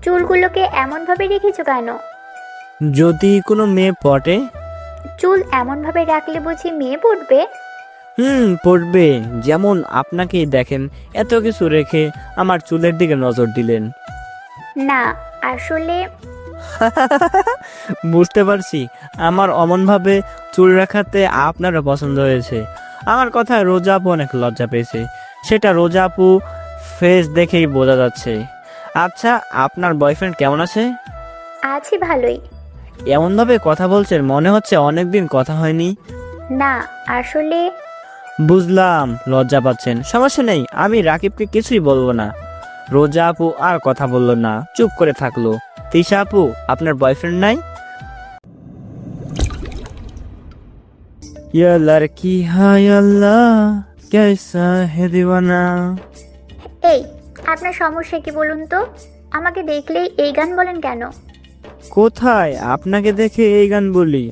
চুলগুলোকে এমনভাবে রেখেছো কেন? যদি কোনো মেয়ে পটে। চুল এমনভাবে রাখলে বুঝি মেয়ে পড়বে? পড়বে। যেমন আপনাকেই দেখেন, এত কিছু রেখে আমার চুলের দিকে নজর দিলেন। না, আসলে বুঝতে পারছি, আমার অমনভাবে চুল রাখাতে আপনারও পছন্দ হয়েছে। আমার কথায় রোজা আপু অনেক লজ্জা পেয়েছে, সেটা রোজা আপু ফেস দেখেই বোঝা যাচ্ছে। আচ্ছা, আপনার বয়ফ্রেন্ড কেমন আছে? আছি ভালোই। এমনভাবে কথা বলছেন, মনে হচ্ছে অনেকদিন কথা হয়নি। না, আসলে বুঝলাম, লজ্জা পাচ্ছেন। সমস্যা নেই, আমি রাকিবকে কিছুই বলবো না। রোজা আপু আর কথা বললো না, চুপ করে থাকলো। তিশা আপু, আপনার বয়ফ্রেন্ড নাই? ইয়া লড়কি হায় আল্লাহ कैसा है दीवाना। এই, আপনার সমস্যা কি বলুন তো? আমাকে দেখলেই এই গান বলেন কেন? কোথায় আপনাকে দেখে এই গান বলি?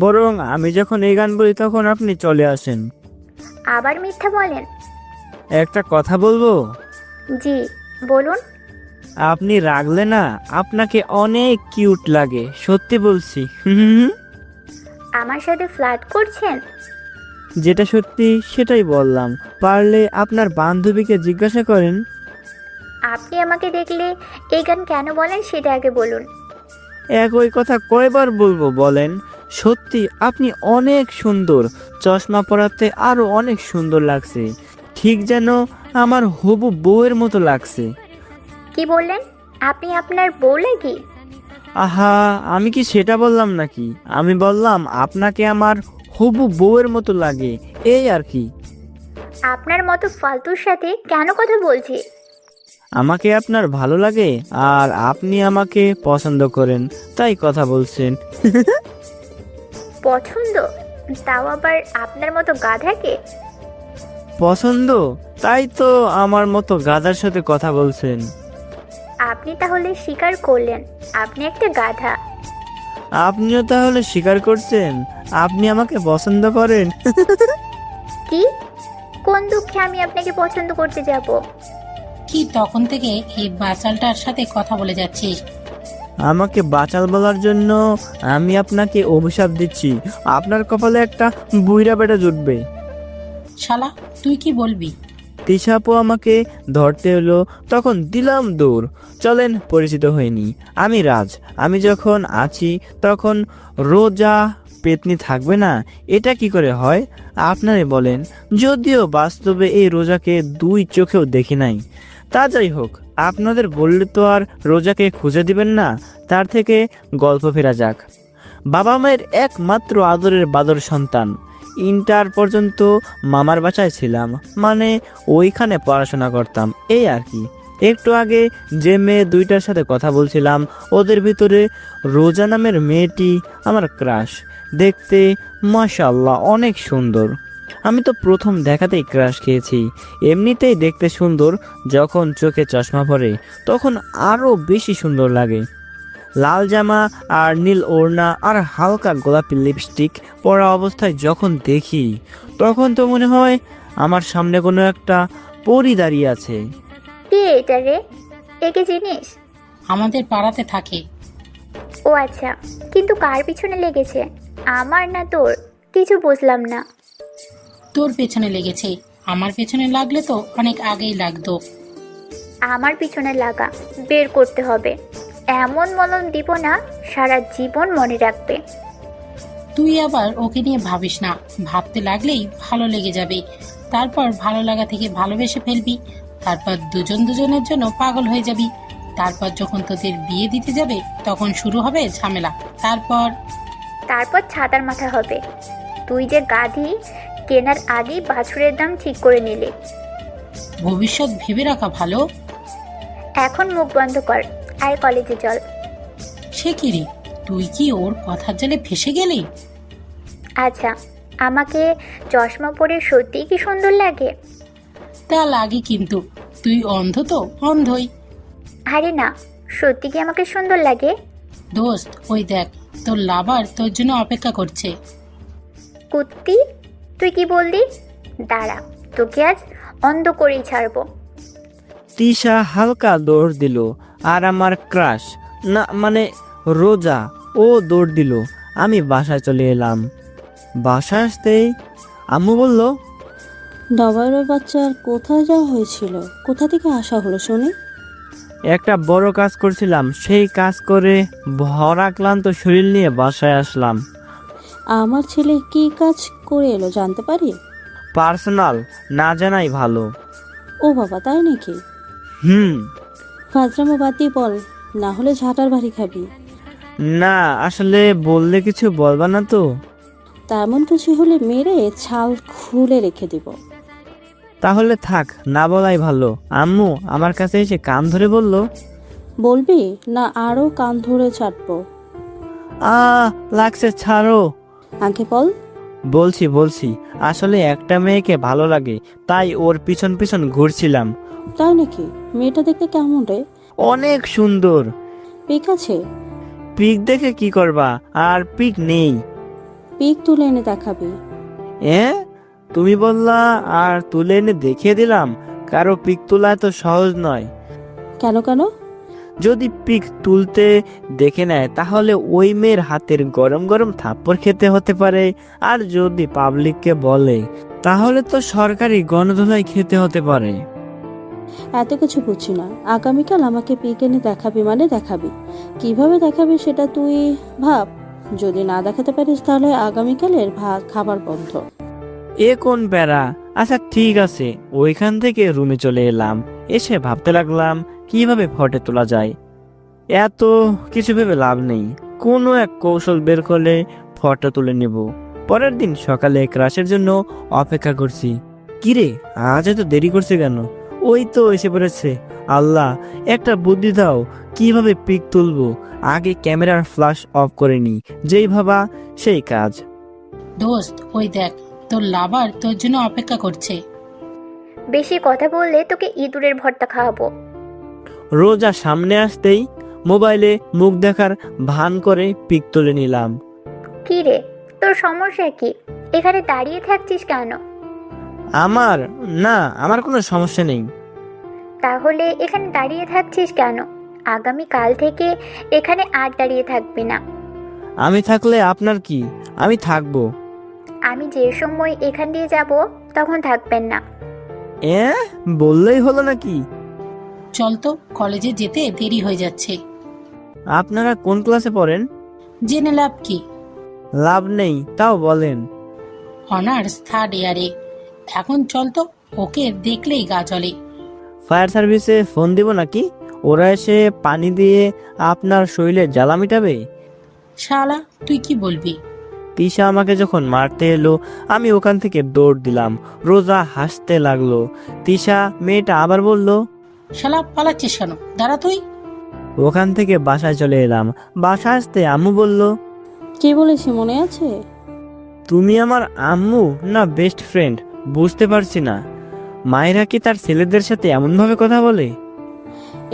বরং আমি যখন এই গান বলি তখন আপনি চলে আসেন। আবার মিথ্যা বলেন? একটা কথা বলবো? জি, বলুন। আপনি রাগলে না, আপনাকে অনেক কিউট লাগে, সত্যি বলছি। হুম। আমার সাথে ফ্লার্ট করছেন? যেটা সত্যি সেটাই বললাম, পারলে আপনার বান্ধবীকে জিজ্ঞাসা করেন। আপনি আমাকে দেখলে এই গান কেন বলেন সেটা আগে বলুন। একই কথা কয়বার বলবো বলেন? সত্যি আপনি অনেক সুন্দর, চশমা পরাতে আরো অনেক সুন্দর লাগছে, ঠিক যেন আমার হবু বউয়ের মতো লাগছে। কি বললেন? আপনি আপনার বউ নাকি? আহা, আমি কি সেটা বললাম নাকি? আমি বললাম আপনাকে আমার হবু বউয়ের মতো লাগে, এই আর কি। আপনার মতো ফালতুর সাথে কেন কথা বলছি? আমাকে আপনার ভালো লাগে আর আপনি আমাকে পছন্দ করেন, তাই কথা বলছেন। পছন্দ? তাও আবার আপনার মতো গাধাকে? পছন্দ? তাই তো আমার মতো গাধার সাথে কথা বলছেন। আপনি তাহলে স্বীকার করলেন আপনি একটা গাধা? আপনিও তাহলে স্বীকার করছেন আপনি আমাকে পছন্দ করেন। কি? কোন দুঃখে আমি আপনাকে পছন্দ করতে যাব? কি তখন থেকে এই বাচালটার সাথে কথা বলে যাচ্ছিস? আমাকে বাচাল বলার জন্য আমি আপনাকে অভিশাপ দিচ্ছি, আপনার কপালে একটা বুইড়া বেটা জুটবে। শালা, তুই কি বলবি? তিশাপু আমাকে ধরতে এলো, তখন দিলাম দৌড়। চলেন, পরিচিত হয়নি। আমি রাজ, আমি যখন আছি তখন রোজা পেতনি থাকবে না, এটা কি করে হয় আপনারে বলেন? যদিও বাস্তবে এই রোজাকে দুই চোখেও দেখি নাই। তা যাই হোক, আপনাদের বললে তো আর রোজাকে খুঁজে দিবেন না। তার থেকে গল্প ফেরা যাক। বাবা মায়ের একমাত্র আদরের বাদর সন্তান। ইন্টার পর্যন্ত মামার বাসায় ছিলাম, মানে ওইখানে পড়াশোনা করতাম, এই আর কি। একটু আগে যে মেয়ে দুইটার সাথে কথা বলছিলাম, ওদের ভিতরে রোজা নামের মেয়েটি আমার ক্রাশ। দেখতে মাশাআল্লাহ অনেক সুন্দর। আমি তো প্রথম দেখাতেই ক্রাশ খেয়েছি। এমনিতেই দেখতে সুন্দর, যখন চোখে চশমা পরে তখন আরও বেশি সুন্দর লাগে। লাল জামা আর নীল ওড়না আর হালকা গোলাপি লিপস্টিক পরা অবস্থায় যখন দেখি, তখন তো মনে হয় আমার সামনে কোনো একটা পরী দাঁড়িয়ে আছে। কে এটা রে? একে চিনিস? আমাদের পাড়াতে থাকে। ও আচ্ছা, কিন্তু কার পিছনে লেগেছে? আমার না তোর? কিছু বুঝলাম না। তোর পেছনে লেগেছে। আমার পেছনে লাগলে তো অনেক আগেই লাগতো। আমার পিছনে লাগা বের করতে হবে। এমন মলম দিব না, সারা জীবন মনে রাখবে। তুই আবার ওকে নিয়ে ভাবিস না, ভাবতে লাগলেই ভালো লেগে যাবে। তারপর ভালো লাগা থেকে ভালোবেসে ফেলবি। তারপর দুজন দুজনের জন্য পাগল হয়ে যাবি। তারপর যখন তোদের বিয়ে দিতে যাবে তখন শুরু হবে ঝামেলা। তারপর ছাতার মাথা হবে। তুই যে গাধি, কেনার আগেই বাছুরের দাম ঠিক করে নিলি। ভবিষ্যৎ ভেবে রাখা ভালো। এখন মুখ বন্ধ কর, আর কলেজে চল। সে কি রে, তুই কি ওর কথার জালে ফেসে গেলি? আচ্ছা, আমাকে চশমা পরে সত্যিই কি সুন্দর লাগে? তা লাগে, কিন্তু তুই অন্ধ তো অন্ধই। আরে না, সত্যি কি আমাকে সুন্দর লাগে? দোস্ত, ওই দেখ, তোর লাভার তোর জন্য অপেক্ষা করছে। কুত্তি, তুই কি বললি? দাঁড়া, তোকে আজ অন্ধ করেই ছাড়বো। তিশা হালকা দৌড় দিল আর আমার ক্রাশ, না মানে রোজা, ও দৌড় দিল। আমি বাসায় চলে এলাম। বাসায় আসতেই আম্মু বলল, নবাবের বাচ্চার কোথায় যাওয়া হয়েছিল? কোথা থেকে আসা হলো শুনি? একটা বড় কাজ করছিলাম, সেই কাজ করে ভরা ক্লান্ত শরীর নিয়ে বাসায় আসলাম। আমার ছেলে কি কাজ করে এলো জানতে পারি? পার্সোনাল না জানাই ভালো। ও বাবা, তাই নাকি? হুম। ফাজরামো বাদ দিয়ে বল, না হলে ঝাঁটার বাড়ি খাবি। না, আসলে বললে কিছু বলবা না তো? তেমন কিছু হলে মেরে ছাল খুলে রেখে দিব। তাহলে থাক, না বলাই ভালো। আম্মু আমার কাছে এসে কান ধরে বলল, বলবি না আরো কান ধরে ছাড়বো? লাগছে, ছাড়ো। আগে বল। বলছি আসলে একটা মেয়েকে ভালো লাগে, তাই ওর পিছন পিছন ঘুরছিলাম। তাই নাকি? মেয়েটা দেখতে কেমন রে? অনেক সুন্দর। পিক আছে? পিক দেখে কি করবা, আর পিক নেই। পিক তুলে এনে দেখাবি। তুমি বললা আর তুলে এনে দেখিয়ে দিলাম। কারো পিক তোলা এত সহজ নয়। কেন কেন? যদি পিক তুলতে দেখে নেয় তাহলে ওই মেয়ের হাতের গরম গরম থাপ্পড় খেতে হতে পারে। আর যদি পাবলিককে বলে তাহলে তো সরকারি গণধোলাই খেতে হতে পারে। এত কিছু বুঝছি না। আগামীকাল আমাকে পিক এনে দেখাবি মানে দেখাবি। কিভাবে দেখাবি সেটা তুই ভাব। যদি না দেখাতে পারিস তাহলে আগামীকালের ভাত খাবার বন্ধ। এ কোন প্যারা। আচ্ছা ঠিক আছে। ওইখান থেকে রুমে চলে এলাম। এসে ভাবতে লাগলাম কিভাবে ফটো তোলা যায়। এত কিছু ভেবে লাভ নেই, কোনো এক কৌশল বের করলে ফটো তুলে নেব। পরের দিন সকালে ক্রাশের জন্য অপেক্ষা করছি। কিরে, আজ এত দেরি করছে কেন? ওই তো এসে পড়েছে। আল্লাহ, একটা বুদ্ধি দাও, কিভাবে পিক তুলবো। আগে ক্যামেরার ফ্ল্যাশ অফ করে নি, যেই ভাবা সেই কাজ। দোস্ত, ওই দেখ, তোর লাভার তোর জন্য অপেক্ষা করছে। বেশি কথা বললে তোকে ইঁদুরের ভর্তা খাওয়াবো। রোজা সামনে আসতেই মোবাইলে মুখ দেখার ভান করে পিক তুলে নিলাম। কি রে, তোর সমস্যা কি? এখানে দাঁড়িয়ে থাকছিস কেন? আমার কোনো সমস্যা নেই। তাহলে এখানে দাঁড়িয়ে থাকছিস কেন? আগামী কাল থেকে এখানে আর দাঁড়িয়ে থাকবি না। আমি থাকলে আপনার কি? আমি থাকবো। আমি যে সময় এখান দিয়ে যাব তখন থাকবেন না। বললেই হলো নাকি? চল তো, কলেজে যেতে দেরি হয়ে যাচ্ছে। আপনারা কোন ক্লাসে পড়েন? জেনে লাভ কি? লাভ নেই, তাও বলেন। অনার্স থার্ড ইয়ারে। এখন চল তো, ওকে দেখলেই গা জ্বলে। ফায়ার সার্ভিসে ফোন দিব নাকি? ওরা এসে পানি দিয়ে আপনার শরীরে জ্বালা মিটাবে। শালা, তুই কি বলবি? তিশা আমাকে যখন মারতে এলো আমি ওখান থেকে দৌড় দিলাম। রোজা হাসতে লাগলো। তিশা মেয়েটা আবার বলল, শালা পালাচ্ছিস কেন? দাঁড়া তুই। ওখান থেকে বাসায় চলে এলাম। বাসায় আসতে আম্মু বলল, কি বলেছি মনে আছে? তুমি আমার আম্মু না বেস্ট ফ্রেন্ড বুঝতে পারছি না। মায়েরা কি তার ছেলেদের সাথে এমনভাবে কথা বলে?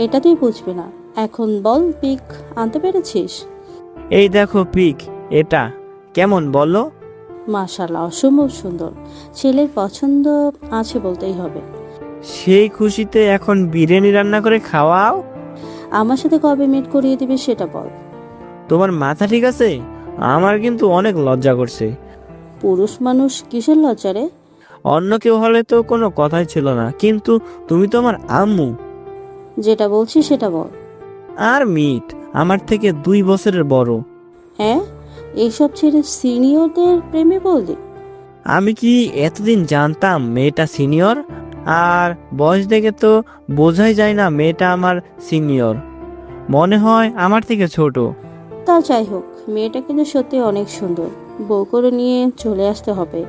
এটা তুই বুঝবি না। এখন বল, পিক আনতে পেরেছিস? এই দেখো পিক, এটা কেমন বলো? মাশাআল্লাহ, অসম্ভব সুন্দর। ছেলের পছন্দ আছে বলতেই হবে। সেই খুশিতে এখন বিরিয়ানি রান্না করে খাওয়াও। আমার সাথে কবে মিট করিয়ে দিবি সেটা বল। তোমার মাথা ঠিক আছে? আমার কিন্তু অনেক লজ্জা করছে। পুরুষ মানুষ কিসের লজ্জা রে? অন্য কেউ হলে তো কোনো কথাই ছিল না, কিন্তু তুমি তো আমার আম্মু। যেটা বলছি সেটা বল। আর মিট আমার থেকে 2 বছরের বড়। হ্যাঁ, এইসব ছেড়ে সিনিয়রদের প্রেমে বললি? আমি কি এতদিন জানতাম মেয়েটা সিনিয়র? আর বয়স দেখে তো বোঝাই যায় না মেয়েটা আমার সিনিয়র। মনে হয় আমার থেকে ছোট। তা যাই হোক, মেয়েটা কিন্তু সত্যি অনেক সুন্দর। বউ করে নিয়ে চলে আসতে হবে।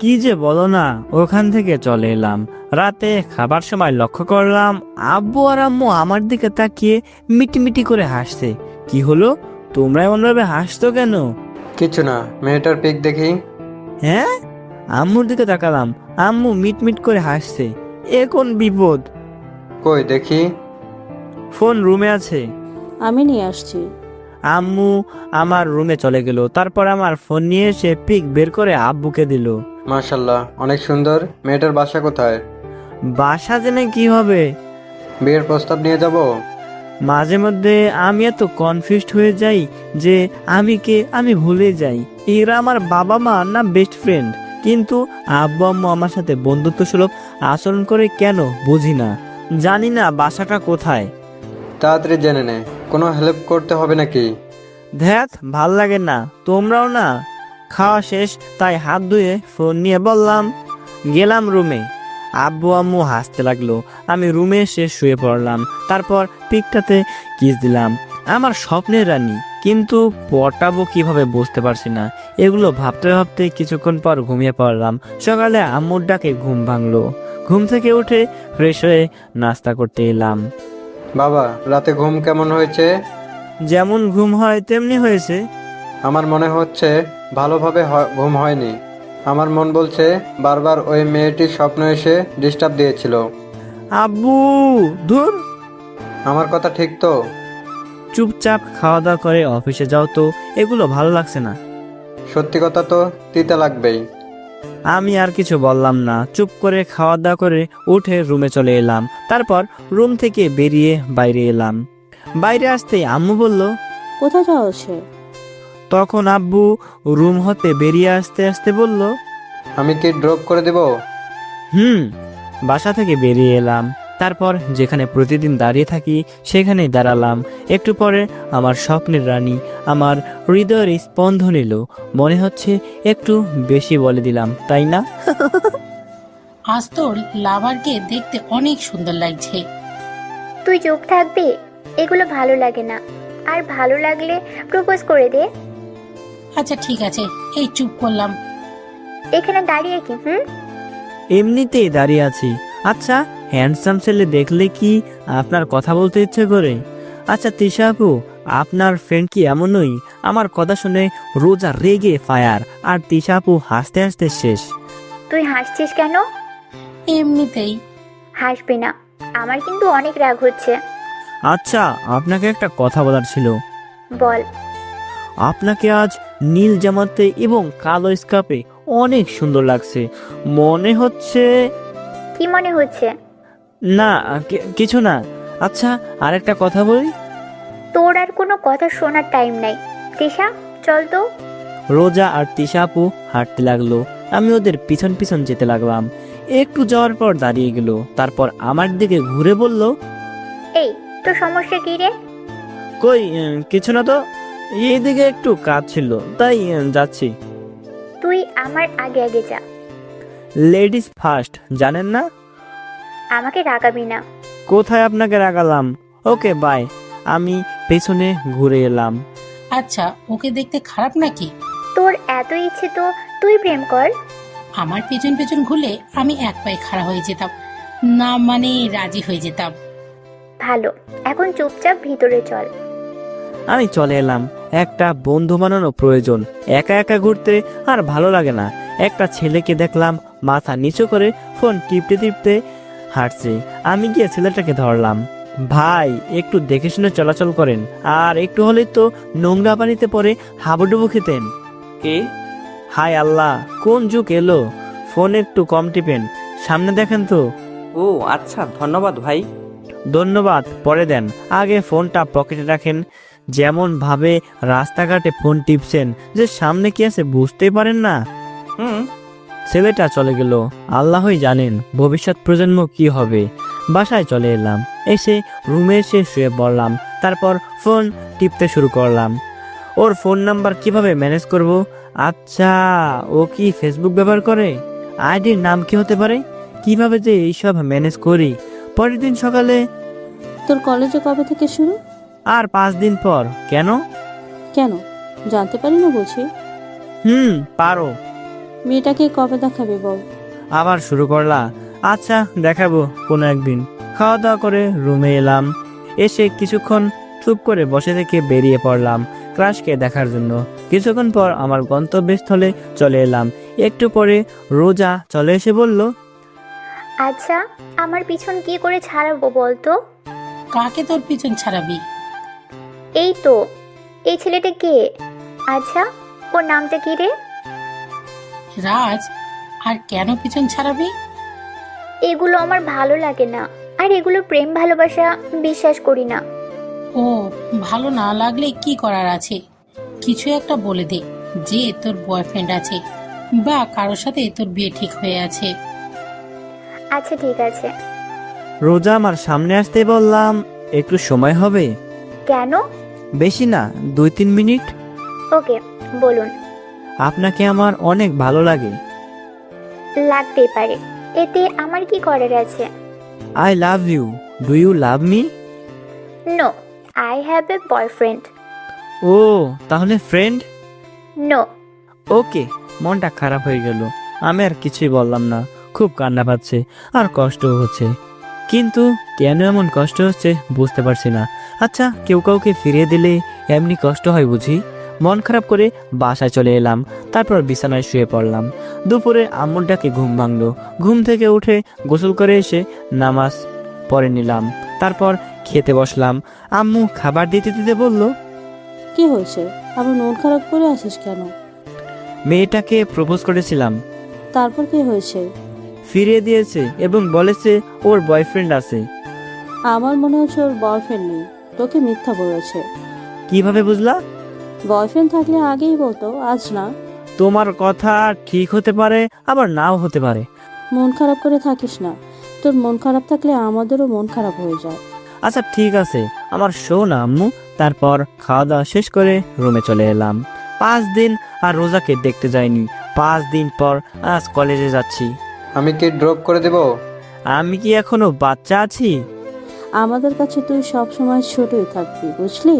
কি যে বলো না। ওখান থেকে চলে এলাম। রাতে খাবার সময় লক্ষ্য করলাম আব্বু আর আম্মু আমার দিকে তাকিয়ে মিটিমিটি করে হাসছে। কি হলো, তোমরা এমনভাবে হাসতো কেন? কিছু না, মেয়েটার পিক দেখি। হ্যাঁ, আম্মুর দিকে তাকালাম। আম্মু মিটমিট করে হাসছে। এ কোন বিপদ? কই দেখি। ফোন রুমে আছে। আমি নিয়ে আসছি। আম্মু আমার রুমে চলে গেল। তারপর আমার ফোন নিয়ে এসে পিক বের করে আব্বুকে দিল। মাশাল্লাহ, অনেক সুন্দর। মেয়েটার বাসা কোথায়? বাসা জেনে কি হবে? বিয়ের প্রস্তাব নিয়ে যাব। মাঝে মধ্যে আমি এত কনফিউজড হয়ে যাই যে আমি কে আমি ভুলে যাই এরা আমার বাবা মা না বেস্ট ফ্রেন্ড। কিন্তু আব্বু আম্মু আমার সাথে বন্ধুত্ব সুলভ আচরণ করে কেন বুঝি না। জানি না বাসাটা কোথায়। তাড়াতাড়ি জেনে নে, কোনো হেল্প করতে হবে নাকি? ধ্যাত ভাল লাগে না, তোমরাও না। খাওয়া শেষ তাই হাত ধুয়ে ফোন নিয়ে বললাম, গেলাম রুমে। আব্বু আম্মু হাসতে লাগলো। আমি রুমে এসে শুয়ে পড়লাম। তারপর পিকটাতে কিস দিলাম। আমার স্বপ্নের রানী, কিন্তু পটাবো কিভাবে বুঝতে পারছি না। এগুলো ভাবতে ভাবতে কিছুক্ষণ পর ঘুমিয়ে পড়লাম। সকালে আম্মুর ডাকে ঘুম ভাঙলো। ঘুম থেকে উঠে ফ্রেশ হয়ে নাস্তা করতে এলাম। বাবা, রাতে ঘুম কেমন হয়েছে? যেমন ঘুম হয় তেমনি হয়েছে। আমার মনে হচ্ছে ভালোভাবে ঘুম হয়নি। আমার মন বলছে বারবার ওই মেয়েটির স্বপ্ন এসে ডিস্টার্ব দিয়েছিল। আব্বু ধুর, আমার কথা ঠিক তো? চুপচাপ খাওয়া দাওয়া করে অফিসে যাও তো, এগুলো ভালো লাগছে না। সত্যি কথা তো তিতা লাগবেই। আমি আর কিছু বললাম না, চুপ করে খাওয়া দাওয়া করে উঠে রুমে চলে এলাম। তারপর রুম থেকে বেরিয়ে বাইরে এলাম। বাইরে আসতেই আম্মু বলল, কোথায় যাওয়া হচ্ছে? তখন আব্বু রুম হতে বেরিয়ে আসতে আসতে বলল, আমি কি ড্রপ করে দেব? বাসা থেকে বেরিয়ে এলাম। তারপর যেখানে প্রতিদিন দাঁড়িয়ে থাকি সেখানেই দাঁড়ালাম। একটু পরে আমার স্বপ্নের রানী আমার হৃদয়ের স্পন্দন এলো। মনে হচ্ছে একটু বেশি বলে দিলাম, তাই না? আজ তোর লাভারকে দেখতে অনেক সুন্দর লাগছে। তুই চুপ থাকবি? এগুলো ভালো লাগে না। আর ভালো লাগলে প্রপোজ করে দে। আচ্ছা ঠিক আছে, এই চুপ করলাম। এখানে দাঁড়িয়ে কি এমনিতেই দাঁড়িয়ে আছি। আচ্ছা, হ্যান্ডসাম ছেলে দেখলে কি আপনার কথা বলতে ইচ্ছে করে? আচ্ছা তিশা আপু, আপনার ফ্রেন্ড কি এমনই? আমার কথা শুনে রোজা রেগে ফায়ার, আর তিশা আপু হাসতে হাসতে শেষ। তুই হাসছিস কেন? এমনিতেই। হাসবি না, আমার কিন্তু অনেক রাগ হচ্ছে। আচ্ছা, আপনাকে একটা কথা বলার ছিল। বল। আপনাকে আজ নীল জামাতে এবং কালো স্কার্ফে অনেক সুন্দর লাগছে। মনে হচ্ছে। কি মনে হচ্ছে? না, কিছু না। আচ্ছা, আরেকটা কথা বলি। তোর আর কোনো কথা শোনার টাইম নাই। তিশা, চল তো। রোজা আর তিশা আপু হাঁটতে লাগলো। আমি ওদের পিছন পিছন যেতে লাগলাম। একটু যাওয়ার পর দাঁড়িয়ে গেল। তারপর আমার দিকে ঘুরে বলল, এই, তোর সমস্যা কি রে? কই কিছু না তো, এইদিকে একটু কাজ ছিল তাই যাচ্ছি। তুই আমার আগে আগে যা। লেডিস ফার্স্ট, জানেন না? আমাকে রাগাবি না। কোথায় আপনাকে রাগালাম? Okay bye. আমি পেছনে ঘুরে এলাম। আচ্ছা, ওকে দেখতে খারাপ নাকি? তোর এত ইচ্ছে তো তুই প্রেম কর। আমার পেছন পেছন ঘুরলে আমি এক পায়ে খাড়া হয়ে যেতাম, না মানে রাজি হয়ে যেতাম। ভালো, এখন চুপচাপ ভিতরে চল। আমি চলে এলাম। একটা বন্ধু বানানো প্রয়োজন। একা একা ঘুরতে আর ভালো লাগে না। একটা ছেলেকে দেখলাম মাথা নিচু করে ফোন টিপতে টিপতে হাঁটছে। আমি গিয়ে ছেলেটাকে ধরলাম। ভাই, একটু দেখে শুনে চলাচল করেন, আর একটু হলেই তো নোংরা পানিতে পরে হাবুডুবু খেতেন। কে? হায় আল্লাহ, কোন যুগ এলো! ফোন একটু কম টিপেন, সামনে দেখেন তো। ও আচ্ছা, ধন্যবাদ ভাই। ধন্যবাদ পরে দেন, আগে ফোনটা পকেটে রাখেন। যেমন ভাবে রাস্তাঘাটে ফোন টিপছেন যে সামনে কি আছে বুঝতেই পারেন না। হুম। ছেলেটা চলে গেল। আল্লাহই জানেন ভবিষ্যৎ প্রজন্ম কি হবে। বাসায় চলে এলাম। এসে রুমে এসে শুয়ে পড়লাম। তারপর ফোন টিপতে শুরু করলাম। ওর ফোন নাম্বার কিভাবে ম্যানেজ করব? আচ্ছা, ও কি ফেসবুক ব্যবহার করে? আইডির নাম কি হতে পারে? কিভাবে যে এইসব ম্যানেজ করি? পরের দিন সকালে। তোর কলেজে কবে থেকে শুরু? আর 5 দিন পর। কেন? কেন জানতে পারি না বুঝি? পারো। মেয়েটাকে কবে দেখাবি বল? আবার শুরু করলা? আচ্ছা, দেখাবো কোনো একদিন। খাওয়া দাওয়া করে রুমে এলাম। এসে কিছুক্ষণ চুপ করে বসে থেকে বেরিয়ে পড়লাম ক্রাশকে দেখার জন্য। কিছুক্ষণ পর আমার গন্তব্যস্থলে চলে এলাম। একটু পরে রোজা চলে এসে বলল, আচ্ছা, আমার পিছন কি করে ছাড়াবো বলতো? কাকে তোর পিছন ছাড়াবি? এই তো, এই ছেলেটা কে? আচ্ছা, ওর নামটা কি রে? রাজ। আর কেন পিছন ছাড়াবি? এগুলো আমার ভালো লাগে না, আর এগুলো প্রেম ভালোবাসা বিশ্বাস করি না। ও ভালো না লাগলে কি করার আছে, কিছু একটা বলে দে যে তোর বয়ফ্রেন্ড আছে বা কারোর সাথে তোর বিয়ে ঠিক হয়ে আছে। আচ্ছা ঠিক আছে। রোজা আমার সামনে আসতে বললাম, একটু সময় হবে? কেন? বেশি না, 2-3 মিনিট। ওকে, বলুন। আপনাকে আমার অনেক ভালো লাগে। লাগতেই পারে, এতে আমার কি করার আছে? I love you. Do you love me? No, I have a boyfriend. ও, তাহলে ফ্রেন্ড? নো। ওকে। মনটা খারাপ হয়ে গেল। আমি আর কিছুই বললাম না। খুব কান্না পাচ্ছে আর কষ্টও হচ্ছে, কিন্তু কেন এমন কষ্ট হচ্ছে বুঝতে পারছি না। আচ্ছা, কেউ কাউকে ফিরিয়ে দিলে এমনি কষ্ট হয় বুঝি? মন খারাপ করে বাসায় চলে এলাম, তারপর বিছানায় শুয়ে পড়লাম। দুপুরে আম্মুর ডাকে ঘুম ভাঙলো। ঘুম থেকে উঠে গোসল করে এসে নামাজ পড়ে নিলাম, তারপর খেতে বসলাম। আম্মু খাবার দিতে দিতে বলল, কি হয়েছে, আবার মন খারাপ করে আসিস কেন? মেয়েটাকে প্রপোজ করেছিলাম, তারপর কি হয়েছে? ফিরিয়ে দিয়েছে এবং বলেছে ওর বয়ফ্রেন্ড আছে। আমার মনে হচ্ছে ওর বয়ফ্রেন্ড নেই, তোকে মিথ্যা বলেছে। কিভাবে বুঝলা? বয়ফ্রেন্ড থাকলে আগেই বলতো, আজ না। তোমার কথা ঠিক হতে পারে, আবার নাও হতে পারে। মন খারাপ করে থাকিস না, তোর মন খারাপ থাকলে আমাদেরও মন খারাপ হয়ে যায়। আচ্ছা ঠিক আছে, আমার শো না আম্মু। তারপর খাওয়া দাওয়া শেষ করে রুমে চলে এলাম। 5 দিন আর রোজাকে দেখতে যাইনি। 5 দিন পর আজ কলেজে যাচ্ছি। আমি কি ড্রপ করে দেব? আমি কি এখনো বাচ্চা আছি? আমাদের কাছে তুই সব সময় ছোটই থাকবি, বুঝলি?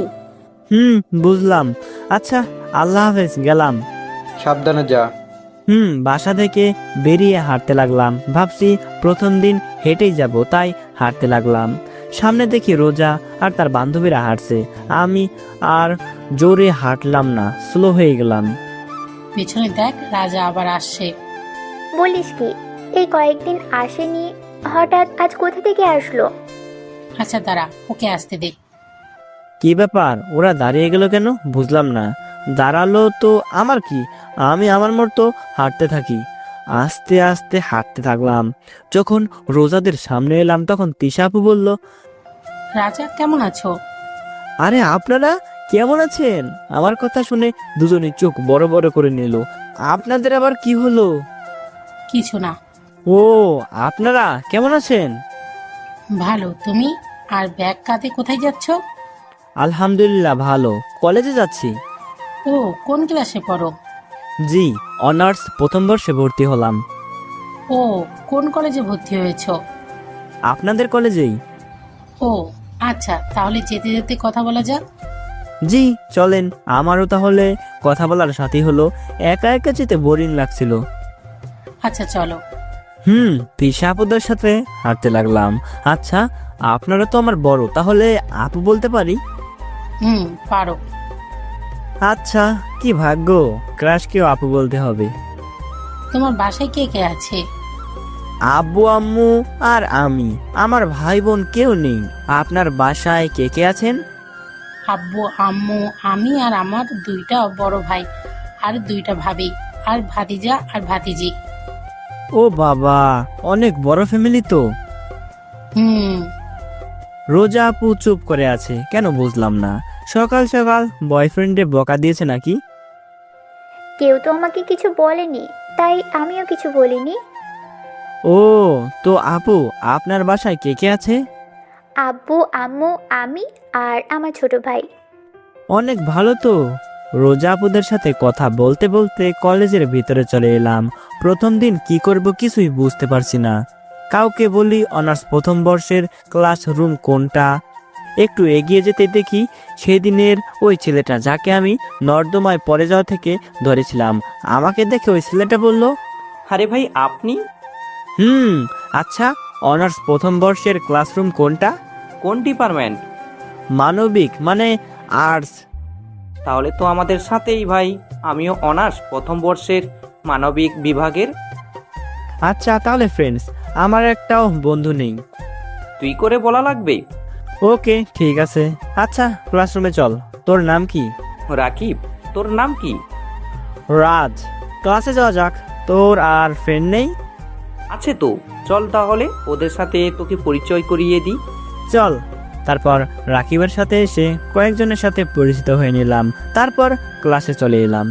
বুঝলাম। আচ্ছা, আল্লাহ হাফেজ, গেলাম। সাবধানে যা। বাসা থেকে বেরিয়ে হাঁটতে লাগলাম। ভাবছি প্রথম দিন হেঁটেই যাব, তাই হাঁটতে লাগলাম। সামনে দেখি রোজা আর তার বান্ধবীরা হাঁটছে। আমি আর জোরে হাঁটলাম না, স্লো হয়ে গেলাম। পেছনে দেখ, রাজা আবার আসছে। বলিস কি, এই কয়েকদিন আসেনি, হঠাৎ আজ কোথা থেকে আসলো? আচ্ছা দাঁড়া, ওকে আসতে দে। কি ব্যাপার, ওরা দাঁড়িয়ে গেল কেন বুঝলাম না। দাঁড়ালো তো আমার কি, আমি আমার মতো হাঁটতে থাকি। আস্তে আস্তে হাঁটতে থাকলাম। যখন রোজাদের সামনে এলাম তখন তিশা আপু বলল, রাজা কেমন আছো? আরে আপনারা কেমন আছেন? আমার কথা শুনে দুজনে চোখ বড় বড় করে নিল। আপনাদের আবার কি হলো? কিছু না। ও, আপনারা কেমন আছেন? ভালো, তুমি? আর ব্যাগ কাঁধে কোথায় যাচ্ছ? আলহামদুলিল্লাহ ভালো, কলেজে যাচ্ছি। ও, কোন ক্লাসে পড়ো? জি, অনার্স প্রথম বর্ষে ভর্তি হলাম। ও, কোন কলেজে ভর্তি হয়েছো? আপনাদের কলেজেই। ও আচ্ছা, তাহলে যেতে যেতে কথা বলা যাক। জি চলেন, আমারও তাহলে কথা বলার সাথী হলো। একা একা যেতে বোরিং লাগছিল। আচ্ছা চলো। তিশা আপুদের সাথে হাঁটতে লাগলাম। আচ্ছা, আপনারা তো আমার বড়, তাহলে আপু বলতে পারি? পারো। আচ্ছা, কি ভাগ্য, ক্রাশকেও আপু বলতে হবে। তোমার বাসায় কে কে আছে? আব্বু আম্মু আর আমি, আমার ভাই বোন কেউ নেই। আপনার বাসায় কে কে আছেন? আব্বু আম্মু, আমি আর আমার 2টা বড় ভাই আর 2টা ভাবি আর ভাতিজা আর ভাতিজি। ও বাবা, অনেক বড় ফ্যামিলি তো। হুম রোজা আপু চুপ করে আছে কেন বুঝলাম না। সকাল সকাল বয়ফ্রেন্ডে বকা দিয়েছে নাকি? কেউ তো আমাকে কিছু বলেনি, তাই আমিও কিছু বলিনি। ও, তো আপু আপনার বাসায় কে কে আছে? আব্বু আম্মু, আমি আর আমার ছোট ভাই। অনেক ভালো তো। রোজা আপুদের সাথে কথা বলতে বলতে কলেজের ভিতরে চলে এলাম। প্রথম দিন কি করব কিছুই বুঝতে পারছি না। কাউকে বলি অনার্স প্রথম বর্ষের ক্লাসরুম কোনটা। একটু এগিয়ে যেতে দেখি সেদিনের ওই ছেলেটা যাকে আমি নর্দমায় পড়ে যাওয়া থেকে ধরেছিলাম। আমাকে দেখে ওই ছেলেটা বলল, আরে ভাই আপনি? আচ্ছা, অনার্স প্রথম বর্ষের ক্লাসরুম কোনটা? কোন ডিপার্টমেন্ট? মানবিক, মানে আর্টস। তাহলে তো আমাদের সাথেই ভাই, আমিও অনার্স প্রথম বর্ষের মানবিক বিভাগের। আচ্ছা তাহলে ফ্রেন্ডস, আমার একটাও বন্ধু নেই। তুই করে বলা লাগবে। ওকে ঠিক আছে। আচ্ছা ক্লাসরুমে চল। তোর নাম কি? রাকিব। তোর নাম কি? রাজ। ক্লাসে যাওয়া যাক। তোর আর ফ্রেন্ড নেই? আছে তো, চল তাহলে ওদের সাথে তোকে পরিচয় করিয়ে দিই। চল। তারপর রাকিবের সাথে এসে কয়েকজনের সাথে পরিচিত হয়ে নিলাম, তারপর ক্লাসে চলে এলাম।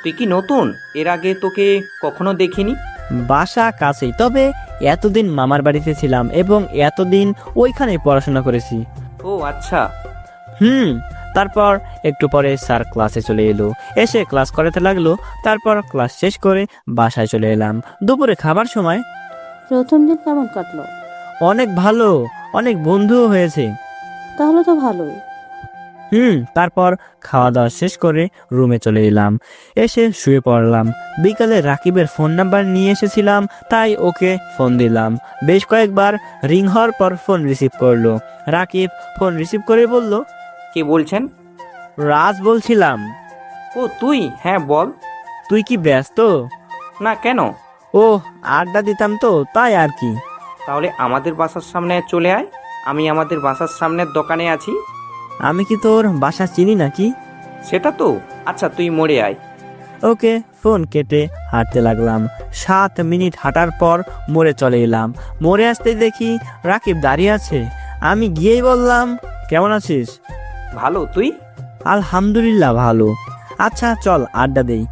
তুই কি নতুন? এর আগে তোকে কখনো দেখিনি। বাসা কাছেই, তবে এতদিন মামার বাড়িতে ছিলাম এবং এতদিন ওইখানে পড়াশোনা করেছি। ও আচ্ছা। তারপর একটু পরে স্যার ক্লাসে চলে এলো, এসে ক্লাস করাতে লাগলো। তারপর ক্লাস শেষ করে বাসায় চলে এলাম। দুপুরে খাবার সময় প্রথম দিন কেমন কাটলো? অনেক ভালো, অনেক বন্ধুও হয়েছে। তাহলে তো ভালোই। তারপর খাওয়া দাওয়া শেষ করে রুমে চলে এলাম, এসে শুয়ে পড়লাম। বিকালে রাকিবের ফোন নাম্বার নিয়ে এসেছিলাম, তাই ওকে ফোন দিলাম। বেশ কয়েকবার রিং হওয়ার পর ফোন রিসিভ করলো। রাকিব ফোন রিসিভ করে বলল, কে বলছেন? রাজ বলছিলাম। ও তুই? হ্যাঁ বল। তুই কি ব্যস্ত? না, কেন? ও আড্ডা দিতাম তো, তাই আর কি। তাহলে আমাদের বাসার সামনে চলে আয়, আমি আমাদের বাসার সামনের দোকানে আছি। আমি কি তোর বাসা চিনি নাকি? সেটা তো। আচ্ছা তুই মোড়ে আয়। ওকে, ফোন কেটে হাঁটতে লাগলাম। 7 মিনিট হাঁটার পর মোড়ে চলে এলাম। মোড়ে আসতেই দেখি রাকিব দাঁড়িয়ে আছে। আমি গিয়েই বললাম, কেমন আছিস? ভালো, তুই? আলহামদুলিল্লাহ ভালো। আচ্ছা চল আড্ডা দেই।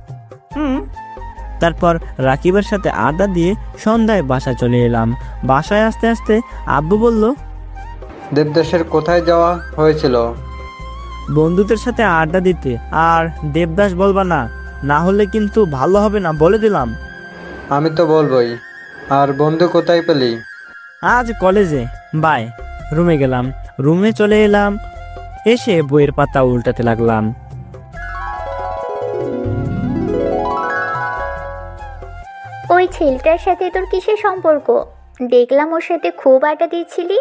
হুম। তারপর রাকিবের সাথে আড্ডা দিয়ে সন্ধ্যায় বাসায় চলে এলাম। বাসায় আসতে আসতে আব্বু বলল, দেবদাসের কোথায় যাওয়া হয়েছিল? বন্ধুদের সাথে আড্ডা দিতে। আর দেবদাস বলবা না, না হলে কিন্তু ভালো হবে না, বলে দিলাম। আমি তো বলবোই। আর বন্ধু কোথায় পেলি? আজ কলেজে। বাই। রুমে গেলাম, রুমে চলে এলাম, এসে বইয়ের পাতা উল্টাতে লাগলাম। ওই ছেলেটার সাথে তোর কিসের সম্পর্ক? দেখলাম ওর সাথে খুব আড্ডা দিচ্ছিলি।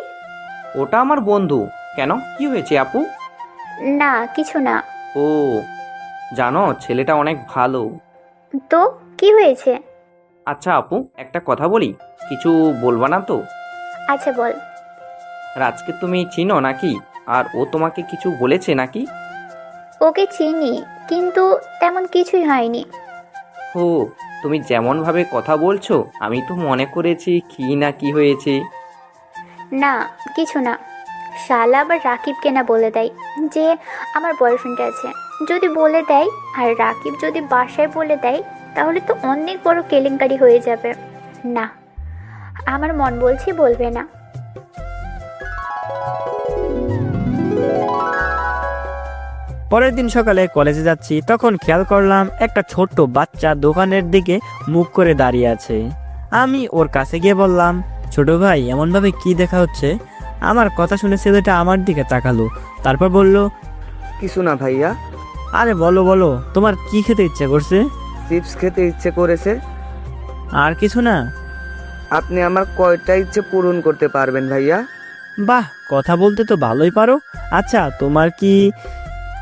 ওটা আমার বন্ধু। কেন, কি হয়েছে আপু? না কিছু না। ও, জানো ছেলেটা অনেক ভালো। তো কি হয়েছে? আচ্ছা আপু, একটা কথা বলি, কিছু বলবা না তো? আচ্ছা বল। রাজকে তুমি চিনো নাকি? আর ও তোমাকে কিছু বলেছে নাকি? ওকে চিনি, কিন্তু তেমন কিছুই হয়নি। ও, তুমি যেমনভাবে কথা বলছো আমি তো মনে করেছি কি না কি হয়েছে। না কিছু না। শালা আবার রাকিবকে না বলে দেয় যে আমার বয়ফ্রেন্ড আছে। যদি বলে দেয় আর রাকিব যদি বাসায় বলে দেয় তাহলে তো অনেক বড় কেলেঙ্কারি হয়ে যাবে। না, আমার মন বলছে বলবে না। পরের দিন সকালে কলেজে যাচ্ছি, তখন খেয়াল করলাম একটা ছোট্ট বাচ্চা দোকানের দিকে মুখ করে দাঁড়িয়ে আছে। আমি ওর কাছে গিয়ে বললাম, ছোট ভাই এমনভাবে কি দেখা হচ্ছে? আমার কথা শুনে ছেলেটা আমার দিকে তাকালো, তারপর বলল, কিছু না ভাইয়া, আরে বলো বলো, তোমার কি খেতে ইচ্ছে করছে? চিপস খেতে ইচ্ছে করেছে। আর কিছু না? আপনি আমার কয়টা ইচ্ছে পূরণ করতে পারবেন ভাইয়া? বাহ, কথা বলতে তো ভালোই পারো। আচ্ছা তোমার কি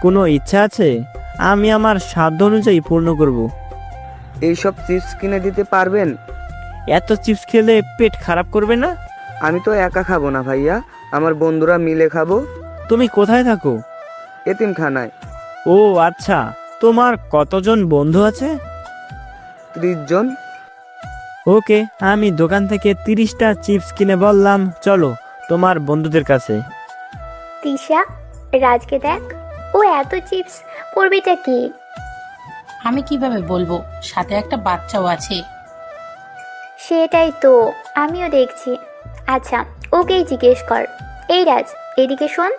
কোনো ইচ্ছা আছে? আমি আমার সাধ্য অনুযায়ী পূর্ণ করব। এইসব চিপস কিনে দিতে পারবেন? এত চিপস খেলে পেট খারাপ করবে না? আমি তো একা খাবো না ভাইয়া, আমার বন্ধুরা মিলে খাবো। তুমি কোথায় থাকো? এতিমখানায়। ও আচ্ছা, তোমার কতজন বন্ধু আছে? 30 জন। ওকে, আমি দোকান থেকে 30টা চিপস কিনে বললাম, চলো তোমার বন্ধুদের কাছে। তিশা, রাজকে দেখ, ও এত চিপস করবেটা কি? আমি কিভাবে বলবো, সাথে একটা বাচ্চাও আছে। সেটাই তো আমিও দেখছি। আচ্ছা ওকেই জিজ্ঞেস কর। এই রাজ, এদিকে শোন।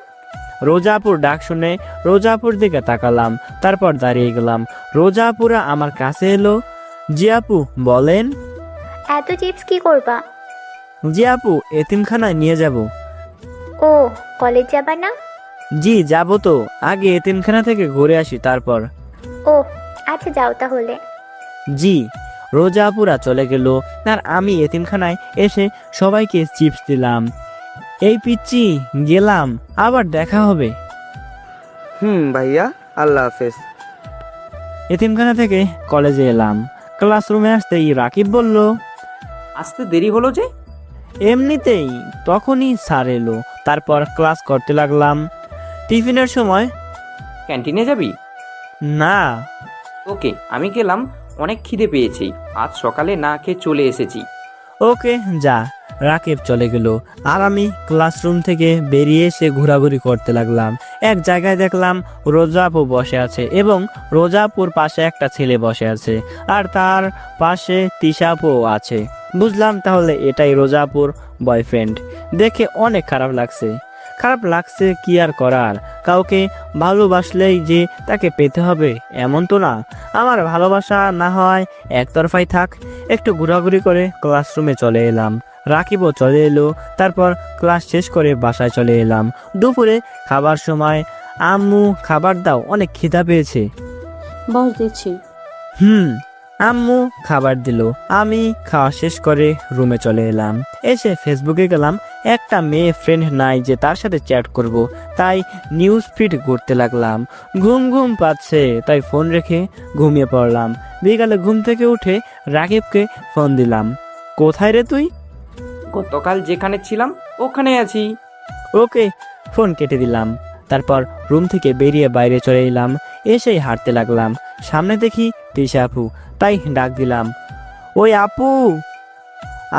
রোজাপুর ডাক শুনে রোজাপুর দিকে তাকালাম, তারপর দাঁড়িয়ে গেলাম। রোজাপুরা আমার কাছে এলো। জি আপু বলেন। এত চিপস কি করবা? জি আপু, এতিমখানায় নিয়ে যাব। ও, কলেজ যাবা না? জি যাব তো, আগে এতিমখানা থেকে ঘুরে আসি তারপর। ও আচ্ছা, যাও তাহলে। জি। রোজাপুরা চলে গেল, আর আমি এতিমখানায় এসে সবাইকে চিপস দিলাম। এই পিচ্চি, গেলাম, আবার দেখা হবে। ভাইয়া, আল্লাহ হাফেজ। এতিমখানা থেকে কলেজে এলাম। ক্লাসরুমে আসতেই রাকিব বলল, আসতে দেরি হলো যে? এমনিতেই। তখনই স্যার এলো, তারপর ক্লাস করতে লাগলাম। টিফিনের সময়। ক্যান্টিনে যাবি? না। ওকে, আমি গেলাম, অনেক খিদে পেয়েছি, আজ সকালে না খেয়ে চলে এসেছি। ওকে যা। রাকিব চলে গেল আর আমি ক্লাসরুম থেকে বেরিয়ে এসে ঘোরাঘুরি করতে লাগলাম। এক জায়গায় দেখলাম রোজা আপু বসে আছে এবং রোজা আপুর পাশে একটা ছেলে বসে আছে আর তার পাশে তিশা আপু আছে। বুঝলাম তাহলে এটাই রোজা আপুর বয়ফ্রেন্ড। দেখে অনেক খারাপ লাগছে কি আর করার, কাউকে ভালোবাসলেই যে তাকে পেতে হবে এমন তো না। আমার ভালোবাসা না হয় একতরফাই থাক। একটু ঘোরাঘুরি করে ক্লাসরুমে চলে এলাম। রাকিবও চলে এলো। তারপর ক্লাস শেষ করে বাসায় চলে এলাম। দুপুরে খাবার সময় আম্মু খাবার দাও, অনেক খিদা পেয়েছে। বস দিচ্ছি। আম্মু খাবার দিল। আমি খাওয়া শেষ করে রুমে চলে এলাম। এসে ফেসবুকে গেলাম। একটা মেয়ে ফ্রেন্ড নাই যে তার সাথে চ্যাট করব, তাই নিউজ ফিড ঘুরতে লাগলাম। ঘুম পাচ্ছে তাই ফোন রেখে ঘুমিয়ে পড়লাম। বিকালে ঘুম থেকে উঠে রাকিবকে ফোন দিলাম। কোথায় রে তুই? গতকাল যেখানে ছিলাম ওখানে আছি। ওকে, ফোন কেটে দিলাম। তারপর রুম থেকে বেরিয়ে বাইরে চলে এলাম। এসেই হাঁটতে লাগলাম। সামনে দেখি তিশা আপু, তাই ডাক দিলাম, ওই আপু।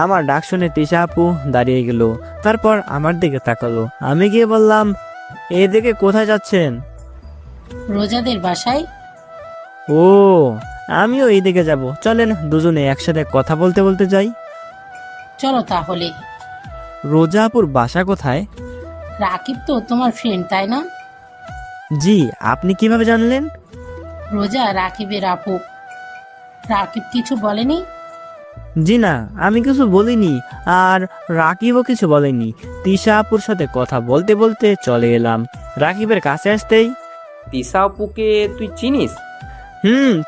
আমার ডাক শুনে তিশা আপু দাঁড়িয়ে গেল। তারপর আমার দিকে তাকালো। আমি গিয়ে বললাম, এদিকে কোথায় যাচ্ছেন? রোজাদের বাসায়। ও, আমিও এইদিকে যাব, চলেন দুজনে একসাথে কথা বলতে বলতে যাই। চলো তাহলে। রোজা আপুর বাসা কোথায়? রাকিব তো তোমার ফ্রেন্ড, তাই না? জি, আপনি কিভাবে জানলেন? রোজা রাকিবের আপু। রাকিব কিছু বলেনি? জি না, আমি কিছু বলিনি, আর রাকিবও কিছু বলেনি। তিশা আপুর সাথে কথা বলতে বলতে চলে এলাম। রাকিবের কাছে আসতেই, তিশা আপুকে তুই চিনিস?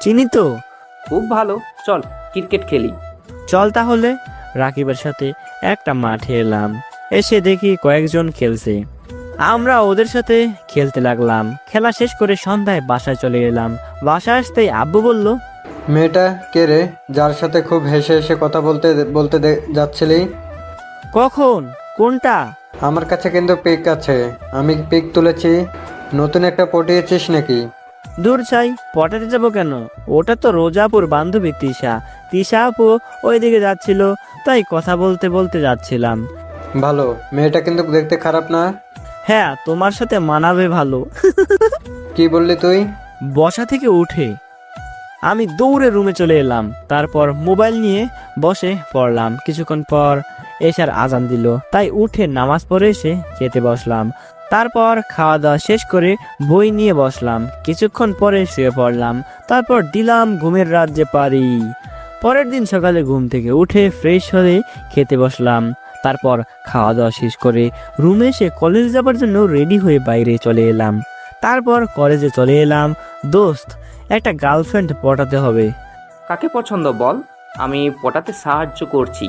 চিনি তো। খুব ভালো, চল ক্রিকেট খেলি। চল তাহলে। রাকিবের সাথে একটা মাঠে এলাম। এসে দেখি কয়েকজন খেলছে। আমরা ওদের সাথে খেলতে লাগলাম। খেলা শেষ করে সন্ধ্যায় বাসায় চলে এলাম। বাসায় আসতেই আব্বু বলল, মেয়েটা কে রে, যার সাথে খুব হেসে হেসে কথা বলতে বলতে যাচ্ছিলি? কখন? কোনটা? আমার কাছে কিন্তু পিক আছে, আমি পিক তুলেছি। নতুন একটা পটিয়েছিস নাকি? দূর চাই, পটাতে যাবো কেন? ওটা তো রোজাপুর বান্ধবী তিশা। তিশা আপু ওইদিকে যাচ্ছিল, তাই কথা বলতে বলতে যাচ্ছিলাম। ভালো, মেয়েটা কিন্তু দেখতে খারাপ না। হ্যাঁ, তোমার সাথে মানাবে ভালো। কি বললি তুই? বসা থেকে উঠে আমি দৌড়ে রুমে চলে এলাম। তারপর মোবাইল নিয়ে বসে পড়লাম। কিছুক্ষণ পর এশার আজান দিল, তাই উঠে নামাজ পড়ে এসে খেতে বসলাম। তারপর খাওয়া দাওয়া শেষ করে বই নিয়ে বসলাম। কিছুক্ষণ পরে শুয়ে পড়লাম। তারপর দিলাম ঘুমের রাজ্যে পারি। পরের দিন সকালে ঘুম থেকে উঠে ফ্রেশ হয়ে খেতে বসলাম। তারপর খাওয়া দাওয়া শেষ করে রুমে এসে কলেজ যাবার জন্য রেডি হয়ে বাইরে চলে এলাম। তারপর কলেজে চলে এলাম। দোস্ত, একটা গার্লফ্রেন্ড পটাতে হবে। কাকে পছন্দ বল, আমি পটাতে সাহায্য করছি।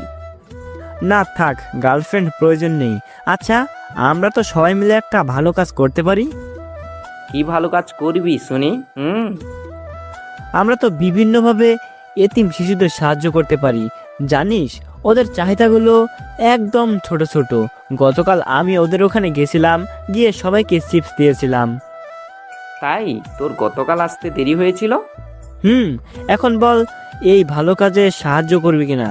না থাক, গার্লফ্রেন্ড প্রয়োজন নেই। আচ্ছা, আমরা তো সবাই মিলে একটা ভালো কাজ করতে পারি। কি ভালো কাজ করবি শুনি? আমরা তো বিভিন্নভাবে এতিম শিশুদের সাহায্য করতে পারি। জানিস, ওদের চাহিদাগুলো একদম ছোট ছোট। গতকাল আমি ওদের ওখানে গেছিলাম, গিয়ে সবাইকে চিপস দিয়েছিলাম। তাই তোর গতকাল আসতে দেরি হয়েছিল? এখন বল, এই ভালো কাজে সাহায্য করবি কিনা?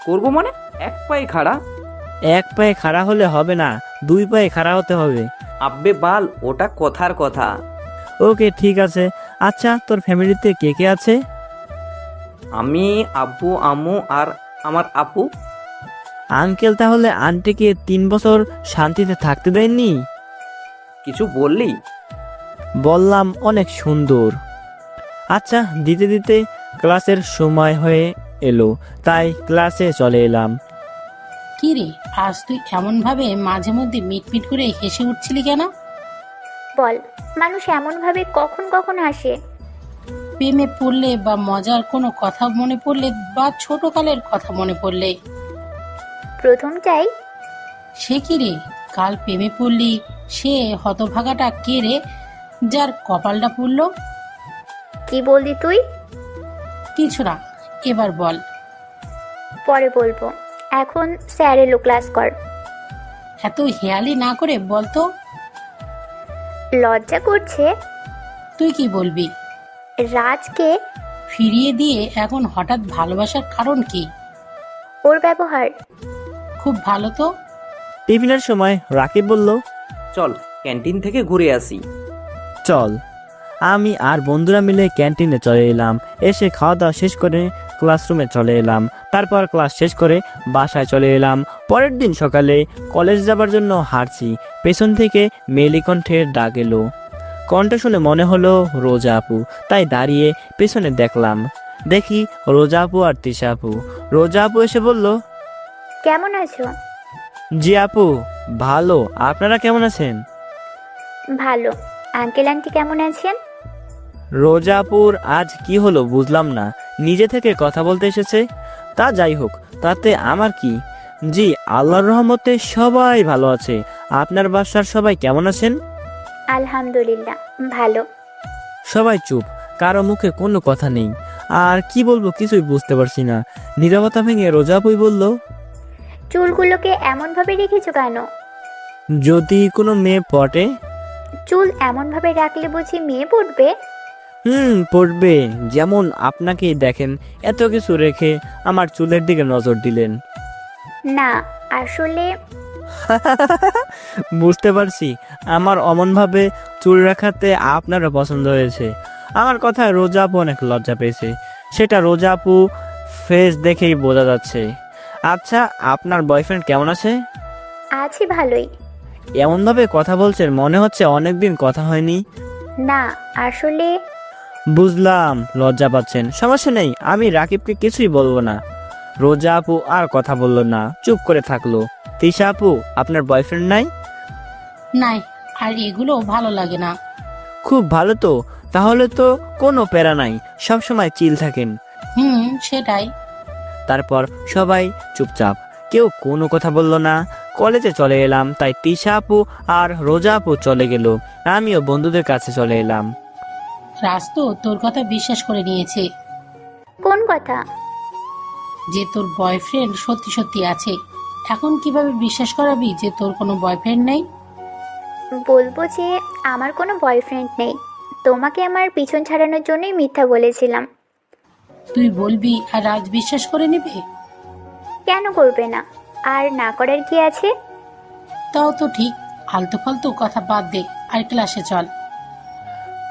করবো মানে? এক পায়ে খাড়া? এক পায়ে খাড়া হলে হবে না, 2 পায়ে খাড়া হতে হবে। আব্বে বাল, ওটা কথার কথা। ওকে, ঠিক আছে। আচ্ছা, তোর ফ্যামিলিতে কে কে আছে? আমি, আব্বু, আম্মু আর আমার আপু। আঙ্কেল তাহলে আন্টিকে 3 বছর শান্তিতে থাকতে দেয়নি? কিছু বললি? বললাম অনেক সুন্দর। আচ্ছা, দিতে দিতে ক্লাসের সময় হয়ে এলো, তাই ক্লাসে চলে এলাম। কি রে, আজ তুই এমন ভাবে মাঝে মধ্যে মিটমিট করে হেসে উঠছিলি কেন? বল, মানুষ এমনভাবে কখন কখন হাসে? প্রেমে পড়লে বা মজার কোনো কথা মনে পড়লে বা ছোটকালের কথা মনে পড়লে? প্রথমটাই। সে কি রে, কাল প্রেমে পড়লি? সে হতভাগাটা কে রে, যার কপালটা পুড়ল? কি বললি তুই? কিছু না, এবার বল। পরে বলবো, এখন স্যার এলো, ক্লাস কর। এত হেয়ালি না করে বলতো। লজ্জা করছে? তুই কি বলবি? রাজকে ফিরিয়ে দিয়ে এখন হঠাৎ ভালোবাসার কারণ কি? ওর ব্যবহার। খুব ভালো তো। টিফিনের সময় রাকিব বলল, চল ক্যান্টিন থেকে ঘুরে আসি। চল। আমি আর বন্ধুরা মিলে ক্যান্টিনে চলে এলাম। এসে খাওয়া দাওয়া শেষ করে ক্লাসরুমে চলে এলাম। তারপর ক্লাস শেষ করে বাসায় চলে এলাম। পরের দিন সকালে কলেজ যাবার জন্য হাঁটছি, পেছন থেকে মেলি কণ্ঠের ডাক এলো। কণ্ঠ শুনে মনে হলো রোজা আপু, তাই দাঁড়িয়ে পেছনে দেখলাম। দেখি রোজা আপু আর তিশা আপু। রোজা আপু এসে বলল, কেমন আছো? জি আপু, ভালো। আপনারা কেমন আছেন? ভালো। আঙ্কেল আন্টি কেমন আছেন? রোজাপুর আজ কি হলো বুঝলাম না, নিজে থেকে কথা বলতে এসেছে। তা যাই হোক, তাতে আমার কি। জি, আল্লাহর রহমতে সবাই ভালো আছে। আপনার বাসার সবাই কেমন আছেন? আলহামদুলিল্লাহ ভালো। সবাই চুপ, কারো মুখে কোনো কথা নেই। আর কি বলবো কিছুই বুঝতে পারছি না। নীরবতা ভেঙে রোজাপুই বলল, চুলগুলোকে এমনভাবে রেখেছো কেন? যদি কোনো মেয়ে পটে। চুল এমনভাবে রাখলে বুঝি মেয়ে পড়বে? পড়বে। যেমন আপনাকেই দেখেন, এত কিছু রেখে আমার চুলের দিকে নজর দিলেন। না, আসলে বুঝতে পারছি, আমার অমনভাবে চুল রাখাতে আপনারও পছন্দ হয়েছে। আমার কথায় রোজা আপু অনেক লজ্জা পেয়েছে, সেটা রোজা আপু ফেস দেখেই বোঝা যাচ্ছে। আচ্ছা, আপনার বয়ফ্রেন্ড কেমন আছে? আছি ভালোই। এমনভাবে কথা বলছেন মনে হচ্ছে অনেকদিন কথা হয়নি। না, আসলে বুঝলাম, লজ্জা পাচ্ছেন। সমস্যা নেই, আমি রাকিবকে কিছুই বলবো না। রোজা আপু আর কথা বললো না, চুপ করে থাকলো। তিশা আপু, আপনার বয়ফ্রেন্ড নাই? নাই, আর এগুলো ভালো লাগে না। খুব ভালো তো, তাহলে তো কোনো প্যারা নাই, সবসময় চিল থাকেন। সেটাই। তারপর সবাই চুপচাপ, কেউ কোনো কথা বলল না। কলেজে চলে এলাম, তাই তিশা আপু আর রোজা আপু চলে গেল, আমিও বন্ধুদের কাছে চলে এলাম। রাজ তো তোর কথা বিশ্বাস করে নিয়েছে কোন কথা? যে তোর বয়ফ্রেন্ড সত্যি সত্যি আছে। এখন কিভাবে বিশ্বাস করাবি যে তোর কোনো বয়ফ্রেন্ড নেই? বলবো যে আমার কোনো বয়ফ্রেন্ড নেই। তোমাকে আমার পিছন ছাড়ানোর জন্যই মিথ্যা বলেছিলাম। তুই বলবি আর রাজ বিশ্বাস করে নেবে? কেন করবে না? আর না করার কি আছে? তাও তো ঠিক। আলতু ফালতু কথা বাদ দে, আর ক্লাসে চল।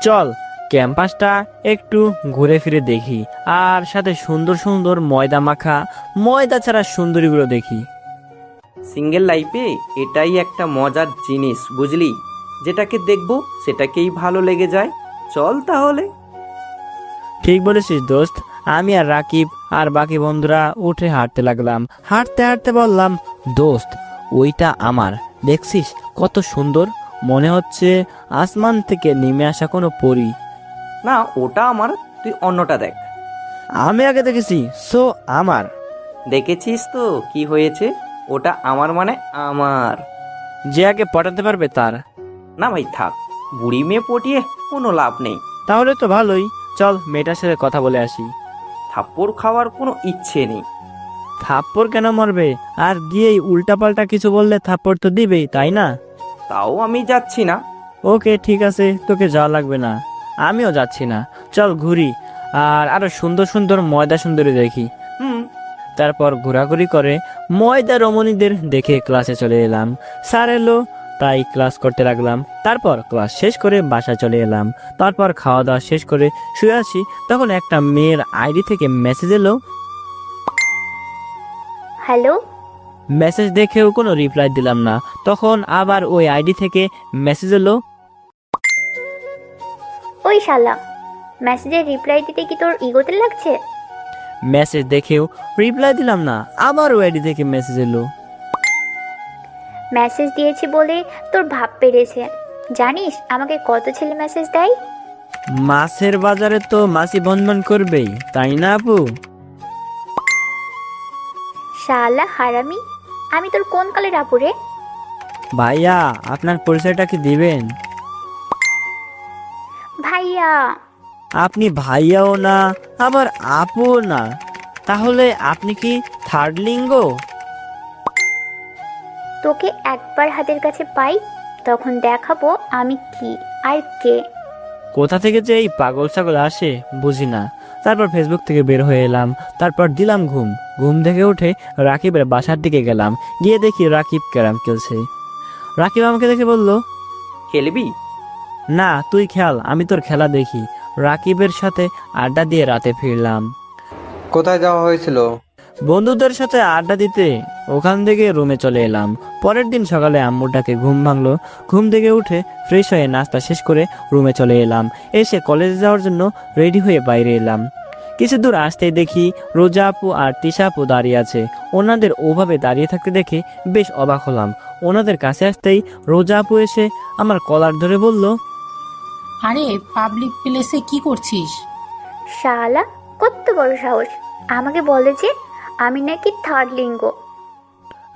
চল, ক্যাম্পাসটা একটু ঘুরে ফিরে দেখি, আর সাথে সুন্দর সুন্দর ময়দা মাখা, ময়দা ছাড়া সুন্দরীগুলো দেখি। সিঙ্গেল লাইফে এটাই একটা মজার জিনিস, বুঝলি? যেটাকে দেখবো সেটাকেই ভালো লেগে যায়। চল তাহলে। ঠিক বলেছিস দোস্ত। আমি আর রাকিব আর বাকি বন্ধুরা উঠে হাঁটতে লাগলাম। হাঁটতে হাঁটতে বললাম, দোস্ত, ওইটা আমার। দেখছিস কত সুন্দর, মনে হচ্ছে আসমান থেকে নেমে আসা কোনো পরী। না, ওটা আমার, তুই অন্যটা দেখ। আমি আগে দেখেছি, সো আমার। দেখেছিস তো কি হয়েছে? ওটা আমার মানে আমার। যে আগে পটাতে পারবে তার। না ভাই থাক, বুড়ি মেয়ে পটিয়ে কোনো লাভ নেই। তাহলে তো ভালোই, চল মেয়েটার সাথে কথা বলে আসি। থাপ্পড় খাওয়ার কোনো ইচ্ছে নেই। থাপ্পড় কেন মারবে? আর গিয়েই উল্টাপাল্টা কিছু বললে থাপ্পড় তো দিবেই, তাই না? তাও আমি যাচ্ছি না। ওকে ঠিক আছে, তোকে যাওয়া লাগবে না, আমিও যাচ্ছি না। চল ঘুরি, আর আরো সুন্দর সুন্দর ময়দা সুন্দরী দেখি। হুম। তারপর ঘোরাঘুরি করে ময়দা রমণীদের দেখে ক্লাসে চলে এলাম। স্যার এলো, তাই ক্লাস করতে লাগলাম। তারপর ক্লাস শেষ করে বাসায় চলে এলাম। তারপর খাওয়া দাওয়া শেষ করে শুয়ে আছি, তখন একটা মেয়ের আইডি থেকে মেসেজ এলো। হ্যালো। মেসেজ দেখেও কোনো রিপ্লাই দিলাম না। তখন আবার ওই আইডি থেকে মেসেজ এলো, ওই শালা, মেসেজের রিপ্লাই দিতে কি তোর ইগোতে লাগছে? মেসেজ দেখেও রিপ্লাই দিলাম না। আবার ওই আইডি থেকে মেসেজ এলো, মেসেজ দিয়েছি বলে তোর ভাব পেরেছে। জানিস আমাকে কত ছেলে মেসেজ দেয়? মাছের বাজারে তো মাছি বনবন করবেই, তাই না আপু? শালা হারামি, আমি তোর কোন কালের আপুরে? ভাইয়া, আপনার পরিচয়টা কি দিবেন? ভাইয়া? আপনি ভাইয়াও না, আবার আপুও না, তাহলে আপনি কি থার্ড লিঙ্গ? তোকে একবার হাতের কাছে পাই, তখন দেখাবো আমি কি আর কে। কোথা থেকে যে এই পাগল ছাগল আসে বুঝি না। তারপর ফেসবুক থেকে বের হয়ে এলাম, তারপর দিলাম ঘুম। ঘুম থেকে উঠে রাকিবের বাসার দিকে গেলাম, গিয়ে দেখি রাকিব ক্যারাম খেলছে। রাকিব আমাকে দেখে বলল, খেলবি? না তুই খেল, আমি তোর খেলা দেখি। রাকিবের সাথে আড্ডা দিয়ে রাতে ফিরলাম। কোথায় যাওয়া হয়েছিল? বন্ধুদের সাথে আড্ডা দিতে। ওখান থেকে রুমে চলে এলাম। পরের দিন সকালে আম্মুর ডাকে ঘুম ভাঙলো। ঘুম থেকে উঠে ফ্রেশ হয়ে নাস্তা শেষ করে রুমে চলে এলাম। এসে কলেজে যাওয়ার জন্য রেডি হয়ে বাইরে এলাম। কিছু দূর আসতেই দেখি রোজা আপু আর তিশা আপু দাঁড়িয়ে আছে। ওনাদের ওভাবে দাঁড়িয়ে থাকতে দেখে বেশ অবাক হলাম। ওনাদের কাছে আসতেই রোজা আপু এসে আমার কলার ধরে বলল, আরে পাবলিক প্লেসে কি করছিস? শালা, কত বড় সাহস! আমাকে বলে যে আমি নাকি থার্ড লিঙ্গ।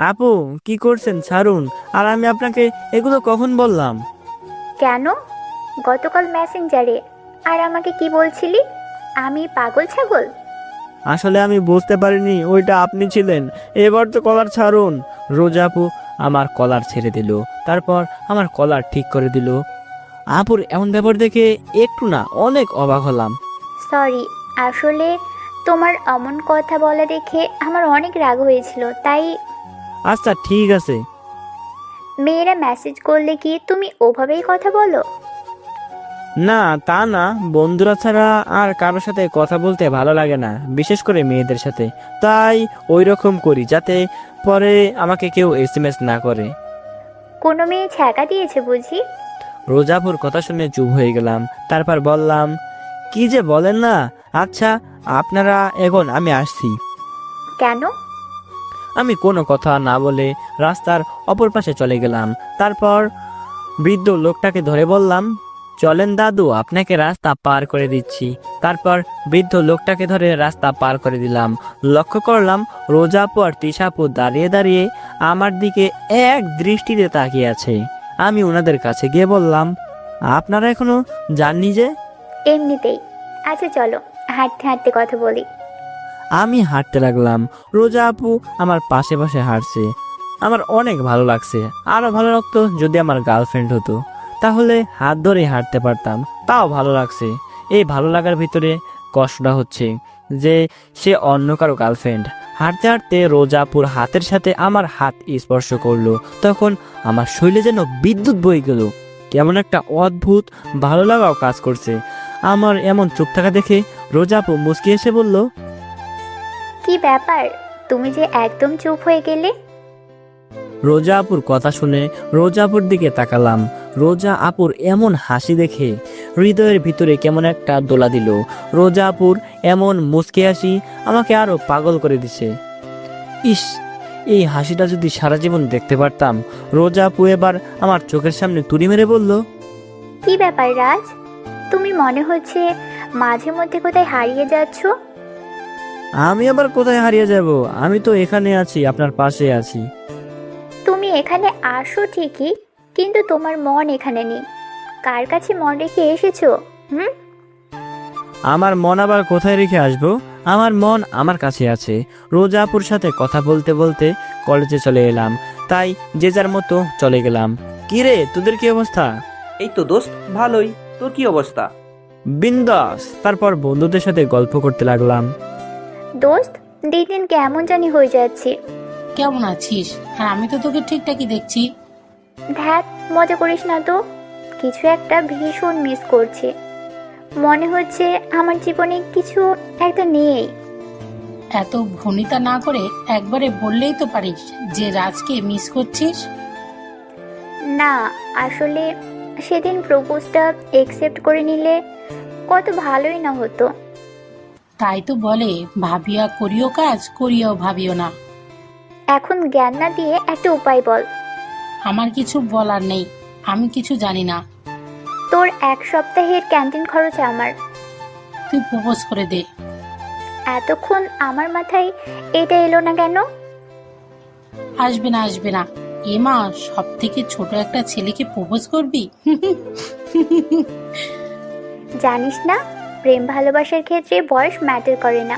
আপু কি করছেন, ছাড়ুন। আর আমি আপনাকে এগুলো কখন বললাম? কেন? গতকাল মেসেঞ্জারে। আর আমাকে কি বলছিলি? আমি পাগল ছাগল? আসলে আমি বুঝতে পারিনি ওইটা আপনি ছিলেন। এবার তো কলার ছাড়ুন। রোজা আপু আমার কলার ছেড়ে দিল, তারপর আমার কলার ঠিক করে দিল। আপুর এমন ব্যাপার দেখে একটু না অনেক অবাক হলাম। সরি, আসলে তোমার এমন কথা বলা দেখে আমার অনেক রাগ হয়েছিল, তাই। আচ্ছা ঠিক আছে। মেয়েরা মেসেজ করলে কি তুমি ওভাবেই কথা বলো? না তা না, বন্ধুরা ছাড়া আর কারোর সাথে কথা বলতে ভালো লাগে না, বিশেষ করে মেয়েদের সাথে। তাই ওই রকম করি যাতে পরে আমাকে কেউ এসএমএস না করে। কোনো মেয়ে ছ্যাঁকা দিয়েছে বুঝি? রোজাপুর কথা শুনে চুপ হয়ে গেলাম। তারপর বললাম, কি যে বলেন না। আচ্ছা আপনারা এখন, আমি আসছি। কেন? আমি কোনো কথা না বলে রাস্তার অপর পাশে চলে গেলাম। তারপর বৃদ্ধ লোকটাকে ধরে বললাম, চলেন দাদু, আপনাকে রাস্তা পার করে দিচ্ছি। তারপর বৃদ্ধ লোকটাকে ধরে রাস্তা পার করে দিলাম। লক্ষ্য করলাম রোজা আপু আর তিশা আপু দাঁড়িয়ে দাঁড়িয়ে আমার দিকে এক দৃষ্টিতে তাকিয়ে আছে। আমি ওনাদের কাছে গিয়ে বললাম, আপনারা এখনো যাননি যে? এমনিতেই। আচ্ছা চলো, হাঁটতে হাঁটতে কথা বলি। আমি হাঁটতে লাগলাম। রোজা আপু আমার পাশে পাশে হাঁটছে। আমার অনেক ভালো লাগছে। আরো ভালো লাগতো যদি আমার গার্লফ্রেন্ড হতো, তাহলে হাত ধরে হাঁটতে পারতাম। তাও ভালো লাগছে। এই ভালো লাগার ভিতরে কষ্টটা হচ্ছে যে সে অন্য কারো গার্লফ্রেন্ড। হাঁটতে হাঁটতে রোজা আপুর হাতের সাথে আমার হাত স্পর্শ করলো। তখন আমার শরীরে যেন বিদ্যুৎ বয়ে গেল। কেমন একটা অদ্ভুত ভালো লাগাও কাজ করছে। আমার এমন চুপ থাকা দেখে রোজা আপু মুচকি এসে বলল, কি ব্যাপার, তুমি যে একদম চুপ হয়ে গেলে? রোজা আপুর কথা শুনে রোজা আপুর দিকে তাকালাম। রোজা আপুর এমন হাসি দেখে হৃদয়ের ভিতরে কেমন একটা দোলা দিল। রোজা আপুর এমন মুচকি হাসি আমাকে আরো পাগল করে দিছে। ইস, এই হাসিটা যদি সারা জীবন দেখতে পারতাম। রোজা আপু এবার আমার চোখের সামনে তুড়ি মেরে বলল, কি ব্যাপার রাজ, তুমি মনে হচ্ছে মাঝে মধ্যে কোথায় হারিয়ে যাচ্ছ? আমি আবার কোথায় হারিয়ে যাব? আমি তো এখানে আছি, আপনার পাশে আছি। তুমি এখানে আসো ঠিকই, কিন্তু তোমার মন এখানে নেই। কার কাছে মন রেখে এসেছো? আমার মন আবার কোথায় রেখে আসবো? আমার মন আমার কাছে আছে। রোজা আপুর সাথে কথা বলতে বলতে কলেজে চলে এলাম। তাই যে যার মতো চলে গেলাম। কি রে, তোদের কি অবস্থা? এই তো দোস্ত, ভালোই। তোর কি অবস্থা? বিন্দাস। তারপর বন্ধুদের সাথে গল্প করতে লাগলাম। দোস্ত, দিন দিন কেমন জানি হয়ে যাচ্ছে। কেমন আছিস? আর আমি তো তোকে ঠিকঠাকই দেখছি। ধ্যাত, মজা করিস না তো। কিছু একটা ভীষণ মিস করছি। মনে হচ্ছে আমার জীবনে কিছু একটা নেই। এত ভনিতা না করে একবারে বললেই তো পারিস যে রাজকে মিস করছিস। না, আসলে সেদিন প্রপোজটা একসেপ্ট করে নিলে কত ভালোই না হতো। তাই তো বলে, ভাবিয়া করিও কাজ, করিয়াও ভাবিও না। এখন জ্ঞান না দিয়ে একটা উপায় বল। আমার কিছু বলার নেই, আমি কিছু জানি না। তোর এক সপ্তাহের ক্যান্টিন খরচ আমার। তুই প্রপোজ করে দে। এতক্ষণ আমার মাথায় এটা এলো না কেন? আসবে না, আসবে না। এ মা, সব থেকে ছোট একটা ছেলেকে প্রপোজ করবি? জানিস না, প্রেম ভালোবাসার ক্ষেত্রে বয়স ম্যাটার করে না।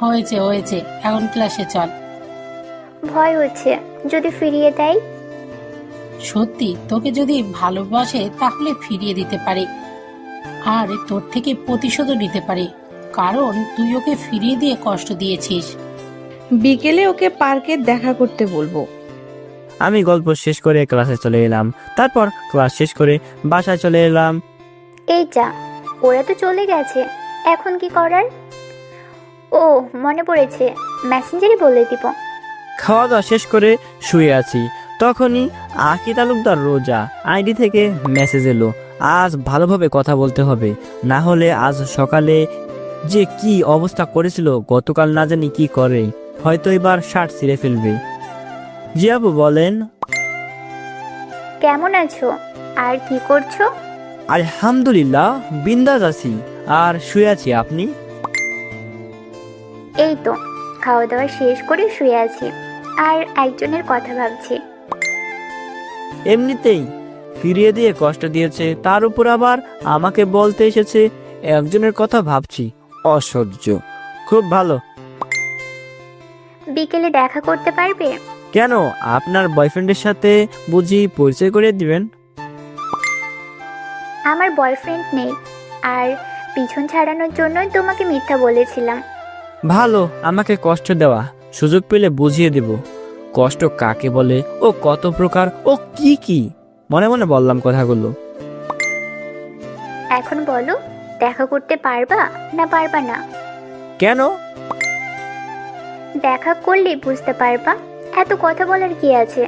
হয়েছে হয়েছে, এখন ক্লাসে চল। ভয় হচ্ছে যদি ফিরিয়ে দেয়। সত্যি, তোকে যদি ভালোবাসে তাহলে ফিরিয়ে দিতে পারে, আর তোর থেকে প্রতিশোধও নিতে পারে। কারণ তুই ওকে ফিরিয়ে দিয়ে কষ্ট দিয়েছিস। বিকেলে ওকে পার্কে দেখা করতে বলবো। আমি গল্প শেষ করে ক্লাসে চলে এলাম। তারপর ক্লাস শেষ করে বাসায় চলে এলাম। এই যা, ওরা তো চলে গেছে, এখন কি করার? ও মনে পড়েছে, মেসেঞ্জারে বলে দিব। খাওয়া দাওয়া শেষ করে শুয়ে আছি, তখনই আকি তালুকদার রোজা আইডি থেকে মেসেজ এলো। আজ ভালোভাবে কথা বলতে হবে, না হলে আজ সকালে যে কি অবস্থা করেছিল গতকাল না জানি কি করে, হয়তো এবার শার্ট ছিঁড়ে ফেলবে। জি আপু বলেন। কেমন আছো আর কি করছো? আলহামদুলিল্লাহ বিন্দাস আছি, আর শুয়ে আছি। আপনি? এই তো খাওয়া দাওয়া শেষ করে শুয়ে আছি আর একজনের কথা ভাবছি। এমনিতেই ফিরিয়ে দিয়ে কষ্ট দিয়েছে, তার উপর আবার আমাকে বলতে এসেছে একজনের কথা ভাবছি। অসহ্য। খুব ভালো। বিকেলে দেখা করতে পারবে? কেন, আপনার বয়ফ্রেন্ডের সাথে বুঝি পরিচয় করিয়ে দিবেন? আমার বয়ফ্রেন্ড নেই, আর পিছন ছাড়ানোর জন্যই তোমাকে মিথ্যা বলেছিলাম। ভালো, আমাকে কষ্ট দেওয়া, সুযোগ পেলে বুঝিয়ে দেব কষ্ট কাকে বলে ও কত প্রকার ও কি কি। মনে মনে বললাম কথাগুলো। এখন বলো, দেখা করতে পারবা না পারবা না? কেন? দেখা করলে বুঝতে পারবা, এত কথা বলার কি আছে?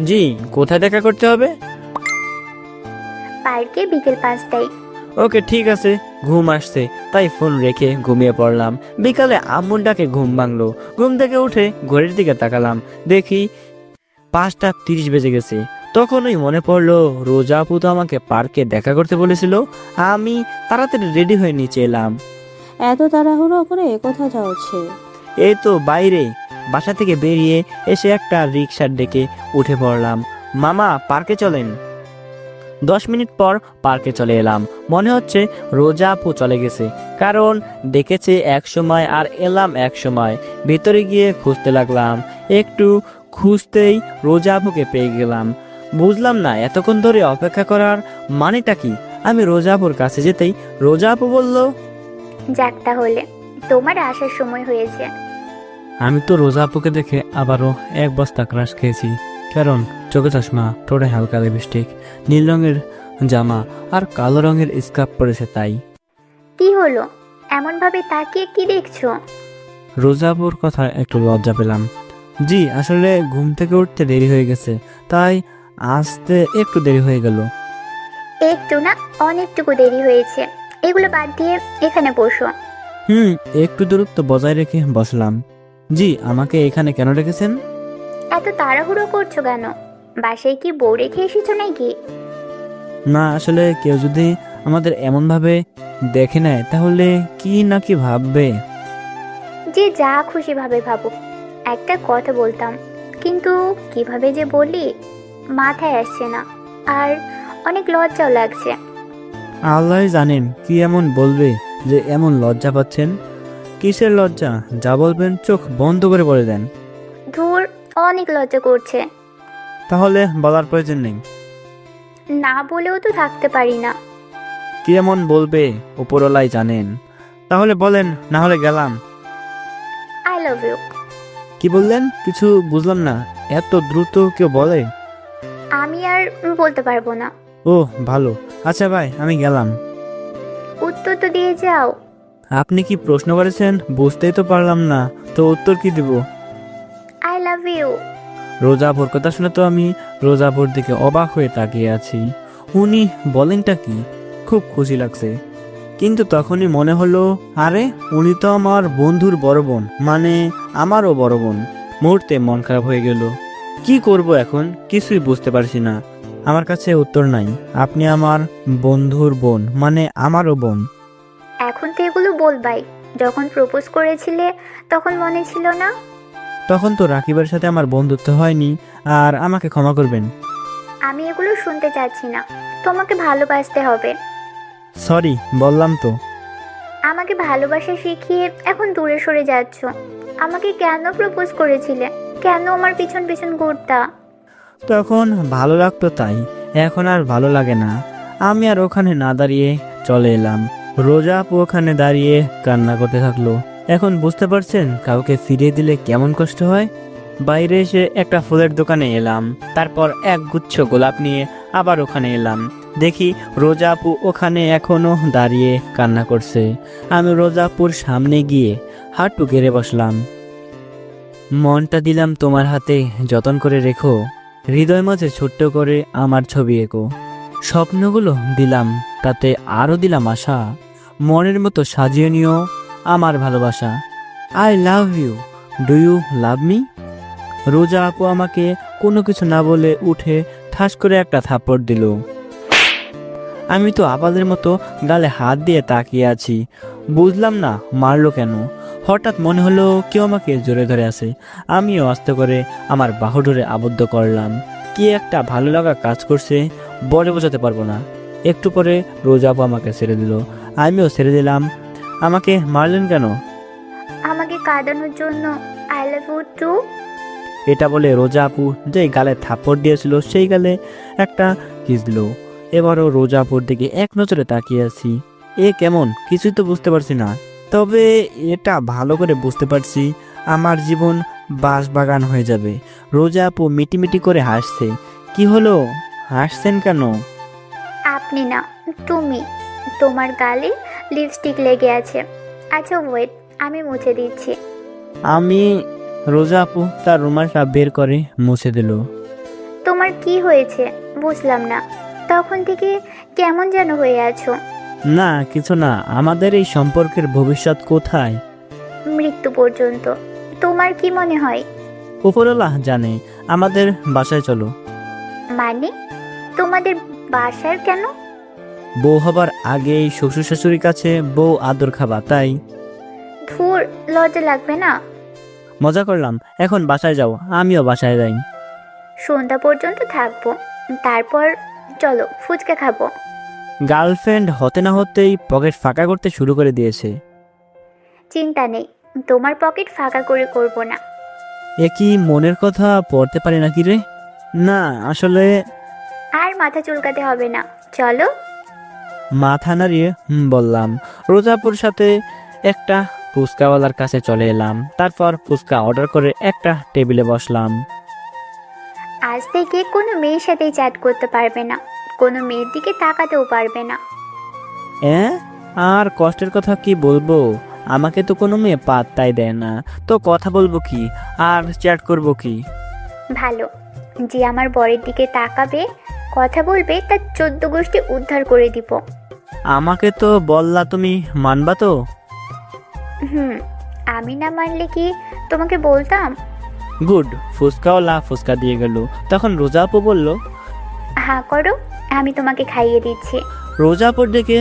জি, কোথায় দেখা করতে হবে? পার্কে বিকেল 5টায়। ওকে ঠিক আছে। ঘুম আসছে তাই ফোন রেখে ঘুমিয়ে পড়লাম। বিকালে আম্মুর ডাকে ঘুম ভাঙলো। ঘুম থেকে উঠে ঘড়ির দিকে তাকালাম, দেখি 5:30 বেজে গেছে। তখনই মনে পড়লো রোজা আপু তো আমাকে পার্কে দেখা করতে বলেছিল। আমি তাড়াতাড়ি রেডি হয়ে নিচে এলাম। এত তাড়াহুড়ো করে কোথায় যাচ্ছে? এই তো বাইরে। বাসা থেকে বেরিয়ে এসে একটা রিক্সার ডেকে উঠে পড়লাম। মামা পার্কে চলেন। 10 মিনিট পর পার্কে চলে এলাম। মনে হচ্ছে রোজা আপু চলে গেছে, কারণ ডেকেছে এক সময় আর এলাম এক সময়। ভেতরে গিয়ে খুঁজতে লাগলাম। একটু খুঁজতেই রোজা আপুকে পেয়ে গেলাম। বুঝলাম না এতক্ষণ ধরে অপেক্ষা করার মানেটা কি। আমি রোজা আপুর কাছে যেতেই রোজা আপু বলল, যাক তাহলে, তোমার আসার সময় হয়েছে। আমি তো রোজা আপুকে দেখে আবারও এক বস্তা ক্রাশ খেয়েছি। কারণ চোখে চশমা, ঠোঁটে হালকা লিপস্টিক, নীল রঙের জামা আর কালো রঙের স্কার্ফ পরেছে তাই। কি হলো, এমন ভাবে তাকিয়ে কি দেখছো? রোজা আপুর কথা একটু লজ্জা পেলাম। জি আসলে ঘুম থেকে উঠতে দেরি হয়ে গেছে, তাই আসতে একটু দেরি হয়ে গেল। একটু না, অনেকটুকু দেরি হয়েছে। এগুলো বাদ দিয়ে এখানে বসো। একটু দূরত্ব বজায় রেখে বসলাম। জি আমাকে এখানে কেন রেখেছেন? এত তাড়াহুড়ো করছো কেন? বাসায় কি বউ রেখে এসেছো নাকি? না আসলে কেউ যদি আমাদের এমন ভাবে দেখে নেয় তাহলে কি না কি ভাববে। যে যা খুশি ভাবে ভাবুক। একটা কথা বলতাম, কিন্তু কিভাবে যে বলি মাথায় আসছে না, আর অনেক লজ্জাও লাগছে। আল্লাহ জানেন কি এমন বলবে যে এমন লজ্জা পাচ্ছেন। কিসের লজ্জা? যা বলবেন চোখ বন্ধ করে বলে দেন। ধুর, অনেক লজ্জা করছে। তাহলে বলার প্রয়োজন নেই। না বলেও তো থাকতে পারি না। কি এমন বলবে উপরওয়ালাই জানেন। তাহলে বলেন, না হলে গেলাম। I love you. কি বললেন? কিছু বুঝলাম না। এত দ্রুত কেউ বলে? আমি আর বলতে পারবো না। ও ভালো, আচ্ছা ভাই আমি গেলাম। উত্তর তো দিয়ে যাও। আপনি কি প্রশ্ন করেছেন বুঝতেই তো পারলাম না, তো উত্তর কি দিব? I love you. রোজাপুর কথা শুনে তো আমি রোজাপুর দিকে অবাক হয়ে তাকিয়ে আছি। উনি বলেনটা কি? খুব খুশি লাগছে, কিন্তু তখনই মনে হলো আরে উনি তো আমার বন্ধুর বড় বোন, মানে আমারও বড় বোন। মুহূর্তে মন খারাপ হয়ে গেল। কি করব এখন কিছুই বুঝতে পারছি না। আমার কাছে উত্তর নাই। আপনি আমার বন্ধুর বোন, মানে আমারও বোন। এখন তো এগুলো বলবাই, যখন প্রপোজ করেছিলে তখন মনে ছিল না? তখন তো রাকিবের সাথে আমার বন্ধুত্ব হয়নি, আর আমাকে ক্ষমা করবেন। আমি এগুলো শুনতে চাচ্ছি না। তোমাকে ভালোবাসতে হবে। সরি বললাম তো। আমাকে ভালোবাসা শিখিয়ে এখন দূরে সরে যাচ্ছ। আমাকে কেন প্রপোজ করেছিলে? কেন আমার পিছন পিছন ঘুরতা? তখন ভালো লাগতো তাই, এখন আর ভালো লাগে না। আমি আর ওখানে না দাঁড়িয়ে চলে এলাম। রোজা আপু ওখানে দাঁড়িয়ে কান্না করতে থাকলো। এখন বুঝতে পারছেন কাউকে ফিরিয়ে দিলে কেমন কষ্ট হয়। বাইরে এসে একটা ফুলের দোকানে এলাম, তারপর এক গুচ্ছ গোলাপ নিয়ে আবার ওখানে এলাম। দেখি রোজা আপু ওখানে এখনো দাঁড়িয়ে কান্না করছে। আমি রোজা আপুর সামনে গিয়ে হাঁটু গেড়ে বসলাম। মনটা দিলাম তোমার হাতে, যতন করে রেখো। হৃদয় মাঝে ছোট্ট করে আমার ছবি এঁকো। স্বপ্নগুলো দিলাম, তাতে আরও দিলাম আশা। মনের মতো সাজিয়ে নিও আমার ভালোবাসা। I love you, do you love me? Roza আপু আমাকে কোনো কিছু না বলে উঠে ঠাস করে একটা থাপ্পড় দিল। আমি তো আপাদের মতো গালে হাত দিয়ে তাকিয়ে আছি। বুঝলাম না মারলো কেন। হঠাৎ মনে হলো কেউ আমাকে জোরে ধরে আছে। আমিও আস্তে করে আমার বাহু ধরে আবদ্ধ করলাম। কি একটা ভালো লাগা কাজ করছে, বলে বোঝাতে পারবো না। একটু পরে রোজা আপু আমাকে ছেড়ে দিল, আমিও ছেড়ে দিলাম। আমাকে মারলেন কেন? আমাকে কাঁদানোর জন্য। I love you too. এটা বলে রোজা আপু যেই গালে থাপ্পড় দিয়েছিল সেই গালে একটা কিস দিল। এবারও রোজা আপুর দিকে এক নজরে তাকিয়ে আছি। এ কেমন কিছুই তো বুঝতে পারছি না, তবে এটা ভালো করে বুঝতে পারছি আমার জীবন বাঁশবাগান হয়ে যাবে। রোজা আপু মিটিমিটি করে হাসছে। কি হলো, হাসছেন কেন? আপনি না, তুমি। তোমার গালে লিপস্টিক লেগে আছে। আচ্ছা ওয়েট, আমি মুছে দিচ্ছি। আমি? রোজা আপু তার রুমালটা বের করে মুছে দিল। তোমার কি হয়েছে বুঝলাম না, তখন থেকে কেমন যেন হয়ে আছো। না কিছু না, আমাদের এই সম্পর্কের ভবিষ্যৎ কোথায়? মৃত্যু পর্যন্ত। তোমার কি মনে হয়? উপরওয়ালা জানে। আমাদের বাসায় চলো। মানে তোমাদের বাসার কেন? বউ হবার আগেই শ্বশুর শাশুড়ির কাছে বউ আদর খাবা, তাই। ধুর, লজ্জা লাগবে না? মজা করলাম, এখন বাসায় যাও। আমিও বাসায় যাই। সন্ধ্যা পর্যন্ত থাকবো, তারপর চলো ফুচকা খাবো। গার্লফ্রেন্ড হতে না হতেই পকেট ফাঁকা করতে শুরু করে দিয়েছে। চিন্তা নেই, তোমার পকেট ফাঁকা করে করব না। এ কি মনের কথা পড়তে পারে নাকি রে? না আসলে। আর মাথা চুলকাতে হবে না, চলো। মাথা নাড়িয়ে বললাম। রোজাপুর সাথে একটা ফুচকাওয়ালার কাছে চলে এলাম। তারপর ফুচকা অর্ডার করে একটা টেবিলে বসলাম। আজ থেকে কোনো মেয়ের সাথেই চ্যাট করতে পারবে না, কোনো মেয়ের দিকে তাকাতেও পারবে না। আর কষ্টের কথা কি বলবো, আমাকে তো কোনো মেয়ে পাত্তাই দেয় না, তো কথা বলবো কি আর চ্যাট করব কি? ভালো, যে আমার বরের দিকে তাকাবে, কথা বলবে, তার 14 গোষ্ঠী উদ্ধার করে দিব। আমাকে তো বললা তুমি মানবা তো? আমি না মানলে কি তোমাকে বলতাম? গুড। ফুচকাওয়ালা ফুচকা দিয়ে গেল। তখন রোজা আপু বলল, হ্যাঁ করো, আমি তোমাকে খাইয়ে দিচ্ছি। রোজা আপুর দিকে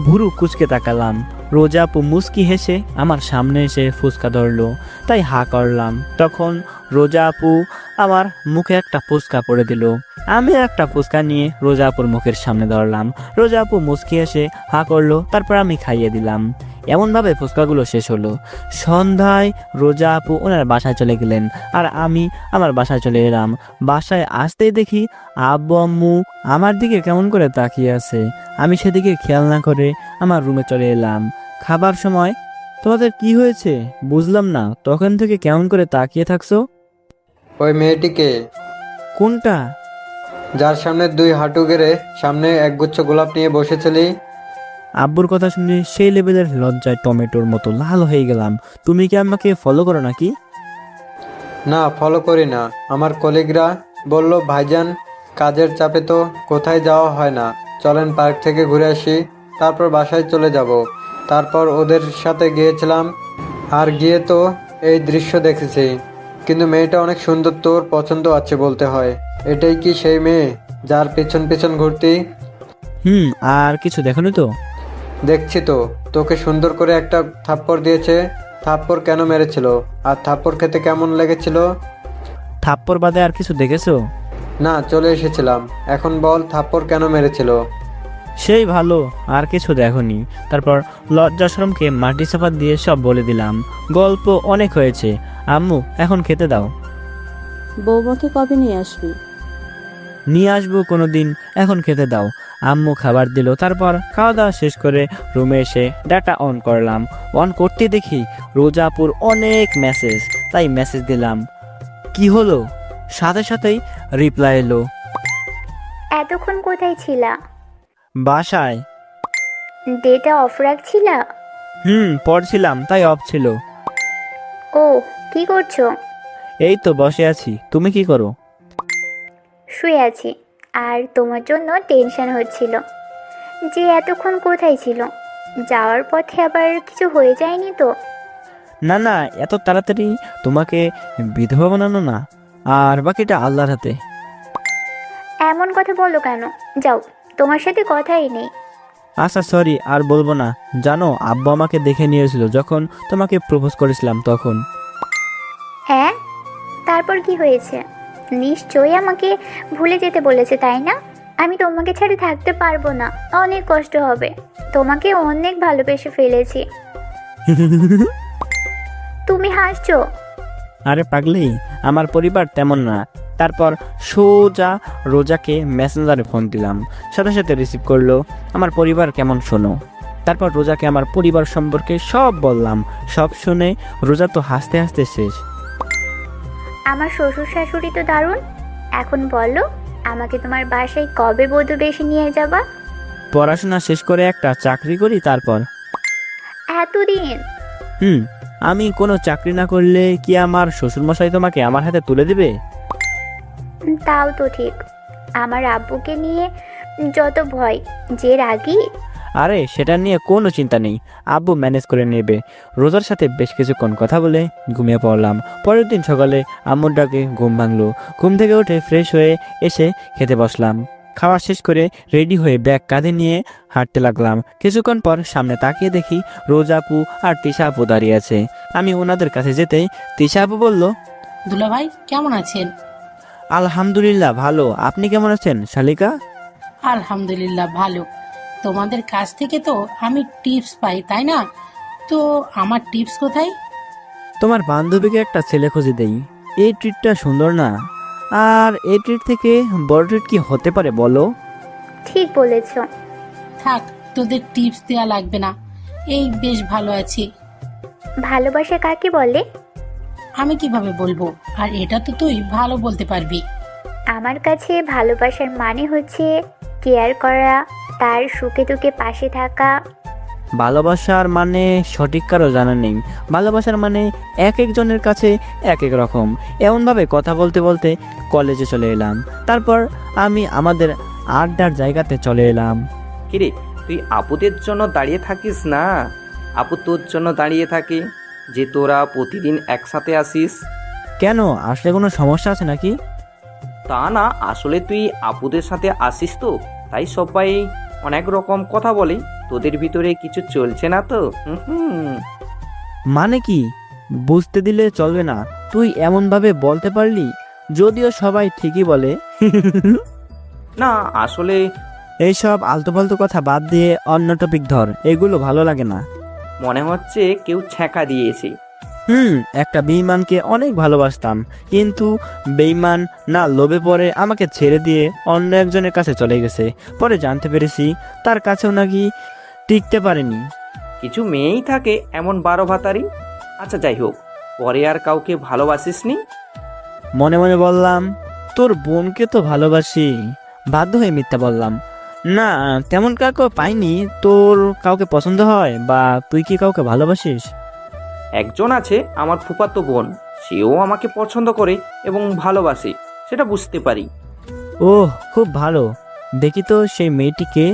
ভুরু কুচকে তাকালাম। রোজা আপু মুচকি হেসে আমার সামনে এসে ফুচকা ধরলো, তাই হা করলাম। তখন রোজা আপু আমার মুখে একটা ফুচকা পড়ে দিল। আমি একটা ফুচকা নিয়ে রোজা আপুর মুখের সামনে ধরলাম। রোজা আপু মুচকি এসে হা করলো, তারপর আমি খাইয়ে দিলাম। এমনভাবে ফুচকাগুলো শেষ হলো। সন্ধ্যায় রোজা আপু ওনার বাসায় চলে গেলেন, আর আমি আমার বাসায় চলে এলাম। বাসায় আসতেই দেখি আব্বু আম্মু আমার দিকে কেমন করে তাকিয়ে আছে। আমি সেদিকে খেয়াল না করে আমার রুমে চলে এলাম। খাবার সময়, তোমাদের কি হয়েছে বুঝলাম না, তখন থেকে কেমন করে তাকিয়ে থাকছো? ওই মেয়েটিকে? কোনটা? যার সামনে 2 হাঁটু গেড়ে সামনে একগুচ্ছ গোলাপ নিয়ে বসেছিলি। আব্বুর কথা শুনে সেই লেভেলের লজ্জায় টমেটোর মতো লাল হয়ে গেলাম। তুমি কি আমাকে ফলো করো নাকি? না, ফলো করি না। আমার কলিগরা বলল ভাইজান কাজের চাপে তো কোথায় যাওয়া হয় না, চলেন পার্ক থেকে ঘুরে আসি, তারপর বাসায় চলে যাব। তারপর ওদের সাথে গিয়েছিলাম, আর গিয়ে তো এই দৃশ্য দেখেছি। কিন্তু মেয়েটা অনেক সুন্দর, তোর পছন্দ আছে বলতে হয়। এটাই কি সেই মেয়ে যার পেছন পেছন ঘুরতি? আর কিছু দেখোনি তো? দেখছি তো, তোকে সুন্দর করে একটা থাপ্পড় দিয়েছে। থাপ্পড় কেন মেরেছিল, আর থাপ্পড় খেতে কেমন লেগেছিল? থাপ্পড় বাদে আর কিছু দেখেছো? না, চলে এসেছিলাম। এখন বল থাপ্পড় কেন মেরেছিল? সেই ভালো, আর কিছু দেখনি। তারপর লজ্জা শরমকে মাটি চাপা দিয়ে সব বলে দিলাম। গল্প অনেক হয়েছে, আম্মু এখন খেতে দাও। বৌমাকে কবে নিয়ে আসবি? নিয়ে আসবো কোনো দিন, এখন খেতে দাও। আম্মু খাবার দিল, তারপর খাওয়া দাওয়া শেষ করে রুমে এসে ডাটা অন করলাম। অন করতে দেখি রোজাপুর অনেক মেসেজ, তাই মেসেজ দিলাম। কি হলো? সাথে সাথেই রিপ্লাই এলো, এতক্ষণ কোথায় ছিলা? বাসায়। ডেটা অফ রাখছিলা? পড়ছিলাম তাই অফ ছিল। ও, কি করছো? এই তো বসে আছি, তুমি কি করো? শুয়ে আছি। আর তোমার জন্য টেনশন হচ্ছিল যে এতক্ষণ কোথায় ছিল, যাওয়ার পথে আবার কিছু হয়ে যায়নি তো? না না, এত তাড়াতাড়ি তোমাকে বিধবা বানানো না, আর বাকিটা আল্লাহর হাতে। এমন কথা বলো কেন? যাও, তোমার সাথে কথাই নেই। আচ্ছা সরি, আর বলবো না। জানো, আব্বু আমাকে দেখে নিয়েছিল যখন তোমাকে প্রপোজ করেছিলাম তখন। হ্যাঁ, তারপর কি হয়েছে? নিশ্চয়ই আমাকে ভুলে যেতে বলেছে, তাই না? আমি তোমাকে ছেড়ে থাকতে পারবো না, অনেক কষ্ট হবে। তোমাকে অনেক ভালোবেসে ফেলেছি। তুমি হাসছো? আরে পাগলি, আমার পরিবার তেমন না। তারপর সোজা রোজাকে মেসেঞ্জারে ফোন দিলাম, সাথে সাথে রিসিভ করলো। আমার পরিবার কেমন শোনো। তারপর রোজাকে আমার পরিবার সম্পর্কে সব বললাম। সব শুনে রোজা তো হাসতে হাসতে শেষ। আমার শ্বশুর শাশুড়ি তো দারুণ। এখন বলো, আমাকে তোমার বাসায় কবে বধূ বেশি নিয়ে যাবা? পড়াশোনা শেষ করে একটা চাকরি করি তারপর। এতদিন? আমি কোনো চাকরি না করলে কি আমার শ্বশুরমশাই তোমাকে আমার হাতে তুলে দিবে? তাও তো ঠিক। আমার আব্বুকে নিয়ে যত ভয়, যে রাগী। আরে সেটা নিয়ে কোনো চিন্তা নেই, আব্বু ম্যানেজ করে নেবে। রোজার সাথে বেশ কিছুক্ষণ কথা বলে ঘুমিয়ে পড়লাম। পরের দিন সকালে আম্মুর ডাকে ঘুম ভাঙলো। ঘুম থেকে উঠে ফ্রেশ হয়ে এসে খেতে বসলাম। খাওয়া শেষ করে রেডি হয়ে ব্যাগ কাঁধে নিয়ে হাঁটতে লাগলাম। কিছুক্ষণ পর সামনে তাকিয়ে দেখি রোজা আপু আর তিশা আপু দাঁড়িয়ে আছে। আমি ওনাদের কাছে যেতেই তিশা আপু বলল, দুলাভাই কেমন আছেন? আলহামদুলিল্লাহ ভালো, আপনি কেমন আছেন শালিকা? আলহামদুলিল্লাহ ভালো। তোমাদের কাছ থেকে তো আমি টিপস পাই, তাই না? তো আমার টিপস কোথায়? তোমার বান্ধবীকে একটা ছেলে খুঁজে দেই। এই ট্রিটটা সুন্দর না? আর এই ট্রিট থেকে বড় ট্রিট কি হতে পারে বলো? ঠিক বলেছ। থাক, তোদের টিপস দেওয়া লাগবে না, এই বেশ ভালো আছি। ভালোবাসা কাকে বলে? আমি কিভাবে বলবো? আর এটা তো তুই ভালো বলতে পারবি। আমার কাছে ভালোবাসার মানে হচ্ছে কেয়ার করা, তার সুখে দুঃখে পাশে থাকা। ভালোবাসার মানে সঠিক কারো জানা নেই। ভালোবাসার মানে এক একজনের কাছে এক এক রকম। এমনভাবে কথা বলতে বলতে কলেজে চলে এলাম। তারপর আমি আমাদের আড্ডার জায়গাতে চলে এলাম। কিরে, তুই আপুদের জন্য দাঁড়িয়ে থাকিস না? আপু তোর জন্য দাঁড়িয়ে থাকে যে তোরা প্রতিদিন একসাথে আসিস। কেন, আসলে কোনো সমস্যা আছে নাকি? তা না, আসলে তুই আপুদের সাথে আসিস তো, তাই সবাই অনেক রকম কথা বলে। তোদের ভিতরে কিছু চলছে না তো? মানে কি? বুঝতে দিলে চলবে না। তুই এমনভাবে বলতে পারলি, যদিও সবাই ঠিকই বলে। না আসলে এইসব আলতু-ফালতু কথা বাদ দিয়ে অন্য টপিক ধর, এগুলো ভালো লাগে না। মনে হচ্ছে কেউ ছ্যাঁকা দিয়েছে। একটা বেঈমানকে অনেক ভালোবাসতাম, কিন্তু বেঈমান না লোভে পড়ে আমাকে ছেড়ে দিয়ে অন্য একজনের কাছে চলে গেছে। পরে জানতে পেরেছি তার কাছেও নাকি টিকতে পারেনি। কিছু মেয়েই থাকে এমন 12 ভাতারি। আচ্ছা যাই হোক, পরে আর কাউকে ভালোবাসিসনি? মনে মনে বললাম, তোর বোনকে তো ভালোবাসি। বাধ্য হয়ে মিথ্যা বললাম। না, তেমন কাউকে পাইনি। তোর কাউকে পছন্দ হয় বা তুই কি কাউকে ভালোবাসিস? একজন আছে, আমার ফুফাতো বোন। সেও আমাকে পছন্দ করে এবং ভালোবাসে, সেটা বুঝতে পারি। ওহ, খুব ভালো। দেখি তো সেই মেয়েটিকে।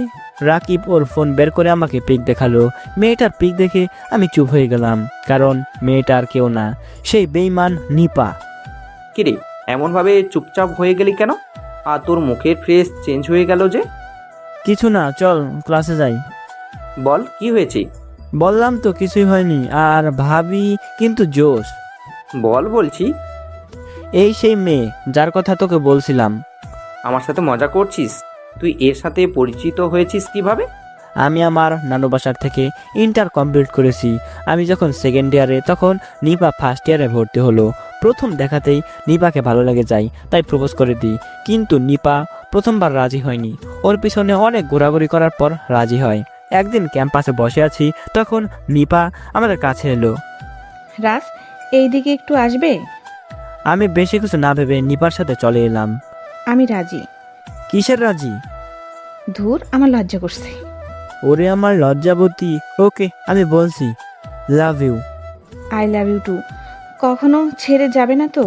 রাকিব ওর ফোন বের করে আমাকে পিক দেখালো। মেয়েটার পিক দেখে আমি চুপ হয়ে গেলাম, কারণ মেয়েটা আর কেউ না, সেই বেঈমান নিপা। কিরে, এমনভাবে চুপচাপ হয়ে গেলি কেন? আর তোর মুখের ফেস চেঞ্জ হয়ে গেল যে? কিছু না, চল ক্লাসে যাই। বল, কি হয়েছে? বললাম তো কিছুই হয়নি। আর ভাবি কিন্তু জোশ। বল বলছি। এই সেই মেয়ে যার কথা তোকে বলছিলাম। আমার সাথে মজা করছিস? তুই এর সাথে পরিচিত হয়েছিস কিভাবে? আমি আমার নানু বাসার থেকে ইন্টার কমপ্লিট করেছি। আমি যখন সেকেন্ড ইয়ারে, তখন নিপা ফার্স্ট ইয়ারে ভর্তি হলো। প্রথম দেখাতেই নিপাকে ভালো লেগে যায়, তাই প্রপোজ করে দিই। কিন্তু নিপা প্রথমবার রাজি হয়নি, ওর পিছনে অনেক ঘোরাঘুরি করার পর রাজি হয়। একদিন ক্যাম্পাসে বসে আছি, তখন নিপা আমাদের কাছে এলো। রাজ, এইদিকে একটু আসবে? আমি বেশি কিছু না ভেবে নিপার সাথে চলে এলাম। আমি রাজি। কিসের রাজি? ধুর, আমার লজ্জা করছে। ওরে আমার লজ্জাবতী, ওকে আমি বলছি love you. I love you too. কখনো ছেড়ে যাবে না তো?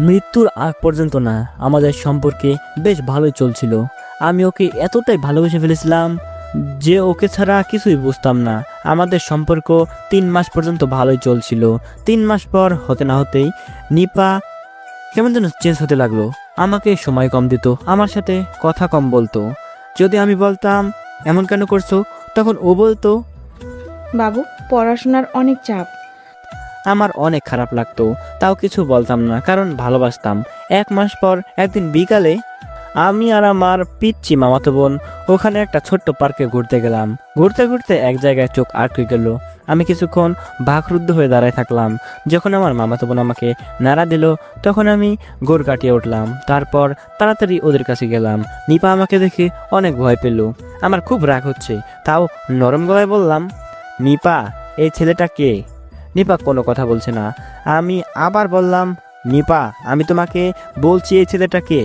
মৃত্যুর আগ পর্যন্ত না। আমাদের সম্পর্কে বেশ ভালোই চলছিল। আমি ওকে এতটাই ভালোবেসে ফেলেছিলাম যে ওকে ছাড়া কিছুই বুঝতাম না। আমাদের সম্পর্ক 3 মাস পর্যন্ত ভালোই চলছিল। 3 মাস পর হতে না হতেই নিপা কেমন যেন চেঞ্জ হতে লাগলো। আমাকে সময় কম দিত, আমার সাথে কথা কম বলতো। যদি আমি বলতাম এমন কেন করছো, তখন ও বলতো। বাবু, পড়াশোনার অনেক চাপ। আমার অনেক খারাপ লাগতো, তাও কিছু বলতাম না, কারণ ভালোবাসতাম। 1 মাস পর একদিন বিকালে আমি আর আমার পিচ্চি মামাতো বোন ওখানে একটা ছোট্ট পার্কে ঘুরতে গেলাম। ঘুরতে ঘুরতে এক জায়গায় চোখ আটকে গেল। আমি কিছুক্ষণ বাকরুদ্ধ হয়ে দাঁড়ায় থাকলাম। যখন আমার মামাতো বোন আমাকে নাড়া দিল, তখন আমি গোড় কাটিয়ে উঠলাম। তারপর তাড়াতাড়ি ওদের কাছে গেলাম। নিপা আমাকে দেখে অনেক ভয় পেল। আমার খুব রাগ হচ্ছে, তাও নরম গলায় বললাম, নিপা, এই ছেলেটা কে? নিপা কোনো কথা বলছে না। আমি আবার বললাম, নিপা, আমি তোমাকে বলছি এই ছেলেটা কে?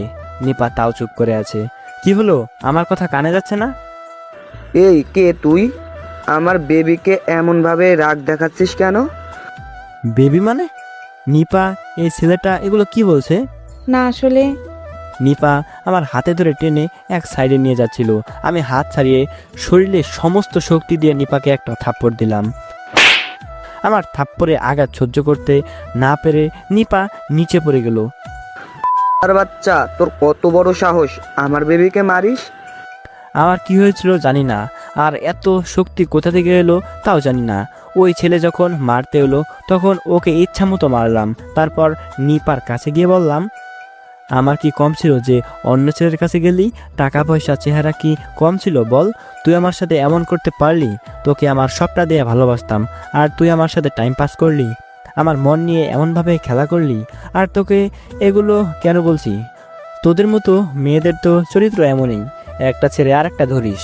নিপা তাও চুপ করে আছে। কি হলো, আমার কথা কানে যাচ্ছে না? এই, কে তুই? আমার বেবিকে এমনভাবে রাগ দেখাচ্ছিস কেন? বেবি মানে? নিপা, এই ছেলেটা এগুলো কি বলছে? না আসলে নিপা আমার হাতে ধরে টেনে এক সাইডে নিয়ে যাচ্ছিল। আমি হাত ছাড়িয়ে শরীরে সমস্ত শক্তি দিয়ে নিপাকে একটা থাপ্পড় দিলাম। আমার থাপ্পড়ে আঘাত সহ্য করতে না পেরে নিপা নিচে পড়ে গেল। আর বাচ্চা, তোর কত বড় সাহস, আমার বেবিকে মারিস? আমার কি হয়েছিল জানি না, আর এত শক্তি কোথা থেকে এলো তাও জানি না। ওই ছেলে যখন মারতে এলো তখন ওকে ইচ্ছা মতো মারলাম। তারপর নিপার কাছে গিয়ে বললাম, আমার কি কম ছিল যে অন্য ছেলের কাছে গেলি? টাকা পয়সা চেহারা কি কম ছিল বল? তুই আমার সাথে এমন করতে পারলি? তোকে আমার সবটা দিয়ে ভালোবাসতাম, আর তুই আমার সাথে টাইম পাস করলি, আমার মন নিয়ে এমনভাবে খেলা করলি। আর তোকে এগুলো কেন বলছি? তোদের মতো মেয়েদের তো চরিত্র এমনই, একটা ছেড়ে আর একটা ধরিস,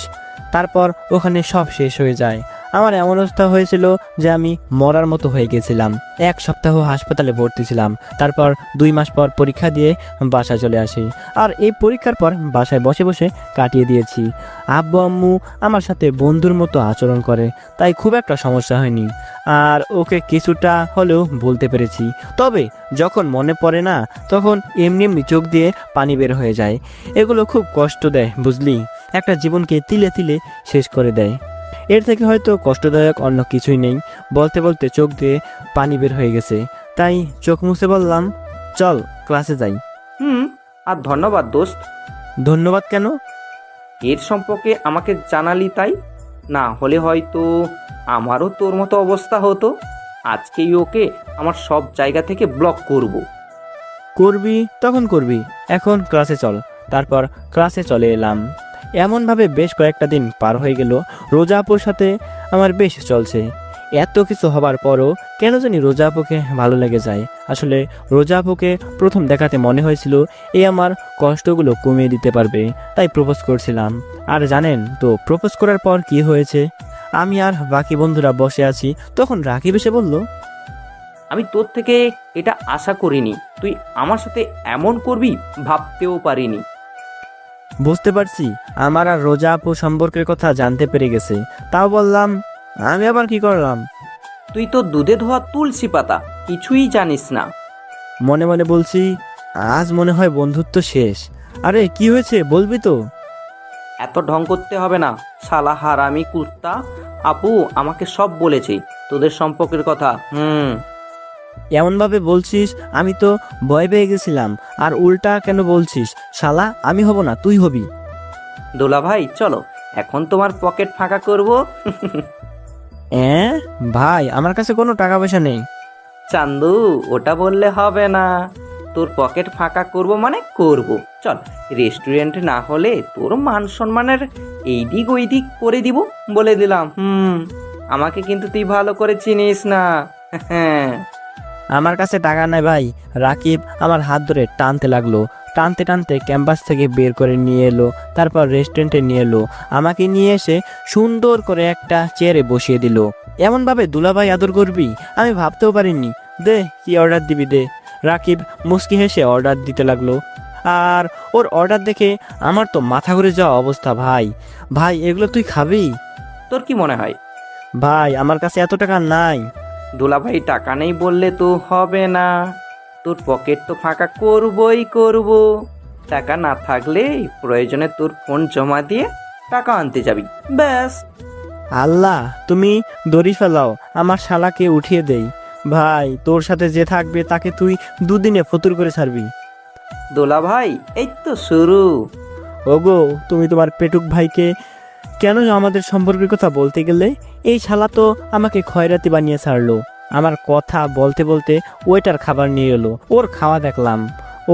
তারপর ওখানে সব শেষ হয়ে যায়। আমার এমন অবস্থা হয়েছিল যে আমি মরার মতো হয়ে গেছিলাম। 1 সপ্তাহ হাসপাতালে ভর্তি ছিলাম। তারপর 2 মাস পর পরীক্ষা দিয়ে বাসায় চলে আসি। আর এই পরীক্ষার পর বাসায় বসে বসে কাটিয়ে দিয়েছি। আব্বু আম্মু আমার সাথে বন্ধুর মতো আচরণ করে, তাই খুব একটা সমস্যা হয়নি। আর ওকে কিছুটা হলেও বলতে পেরেছি। তবে যখন মনে পড়ে না, তখন এমনি এমনি চোখ দিয়ে পানি বের হয়ে যায়। এগুলো খুব কষ্ট দেয়, বুঝলি? একটা জীবনকে তিলে তিলে শেষ করে দেয়। এর থেকে হয়তো কষ্টদায়ক অন্য কিছুই নেই। বলতে বলতে চোখ দিয়ে পানি বের হয়ে গেছে, তাই চোখ মুছে বললাম, চল ক্লাসে যাই। আর ধন্যবাদ দোস্ত, ধন্যবাদ কেন? এর সম্পর্কে আমাকে জানালি তাই। না হলে হয়তো আমারও তোর মতো অবস্থা হতো। আজকেই ওকে আমার সব জায়গা থেকে ব্লক করব। করবি তখন করবি, এখন ক্লাসে চল। তারপর ক্লাসে চলে এলাম। এমনভাবে বেশ কয়েকটা দিন পার হয়ে গেল। রোজা আপুর সাথে আমার বেশ চলছে। এত কিছু হবার পরও কেন জানি রোজা আপুকে ভালো লেগে যায়। আসলে রোজা আপুকে প্রথম দেখাতে মনে হয়েছিল এই আমার কষ্টগুলো কমিয়ে দিতে পারবে, তাই প্রপোজ করছিলাম। আর জানেন তো প্রপোজ করার পর কি হয়েছে? আমি আর বাকি বন্ধুরা বসে আছি, তখন রাকিব এসে বলল, আমি তোর থেকে এটা আশা করিনি। তুই আমার সাথে এমন করবি ভাবতেও পারিনি। বুঝতে পারছি আমার আর রোজা আপু সম্পর্কের কথা জানতে পেরে গেছে, তাও বললাম, আমি আবার কি করলাম? তুই তো দুধে ধোয়া তুলসী পাতা, কিছুই জানিস না। মনে মনে বলছি, আজ মনে হয় বন্ধুত্ব শেষ। আরে কি হয়েছে বলবি তো? এত ঢং করতে হবে না, শালা হারামি কুত্তা। আপু আমাকে সব বলেছে তোদের সম্পর্কের কথা। এমনভাবে বলছিস, আমি তো ভয় পেয়ে গেছিলাম। আর উল্টা কেন বলছিস? শালা আমি হব না, তুই হবি। দোলা ভাই চলো, এখন তোমার পকেট ফাঁকা করব। ভাই, আমার কাছে কোনো টাকা পয়সা নেই। চান্দু, ওটা বললে হবে না। তোর পকেট ফাঁকা করব মানে করব। চল, রেস্টুরেন্টে না হলে তোর মান সম্মানের এই দিক ওই দিক করে দিব, বলে দিলাম। আমাকে কিন্তু তুই ভালো করে চিনিস না। হ্যাঁ, আমার কাছে টাকা নাই ভাই। রাকিব আমার হাত ধরে টানতে লাগলো। টানতে টানতে ক্যাম্পাস থেকে বের করে নিয়ে এলো, তারপর রেস্টুরেন্টে নিয়ে এলো। আমাকে নিয়ে এসে সুন্দর করে একটা চেয়ারে বসিয়ে দিল। এমনভাবে দুলাভাই আদর করবি আমি ভাবতেও পারিনি। দে কি অর্ডার দিবি দে। রাকিব মুচকি হেসে অর্ডার দিতে লাগলো। আর ওর অর্ডার দেখে আমার তো মাথা ঘুরে যাওয়া অবস্থা। ভাই ভাই এগুলো তুই খাবি? তোর কি মনে হয়? ভাই আমার কাছে এত টাকা নাই। দুলাভাই টাকা নেই বললে তো হবে না, তোর পকেট তো ফাঁকা করব। টাকা না থাকলে প্রয়োজনে তোর ফোন জমা দিয়ে টাকা আনতে যাবি, ব্যাস। আল্লাহ তুমি দড়ি ফেলাও, আমার শালাকে উঠিয়ে দেই। ভাই তোর সাথে যে থাকবে তাকে তুই দুদিনে ফতুর করে ছাড়বি। দুলাভাই এই তো শুরু। ওগো তুমি তোমার পেটুক ভাইকে কেন আমাদের সম্পর্কের কথা বলতে গেলে? এই শালা তো আমাকে খয়রাতি বানিয়ে ছাড়লো। আমার কথা বলতে বলতে ওয়েটার খাবার নিয়ে এলো। ওর খাওয়া দেখলাম,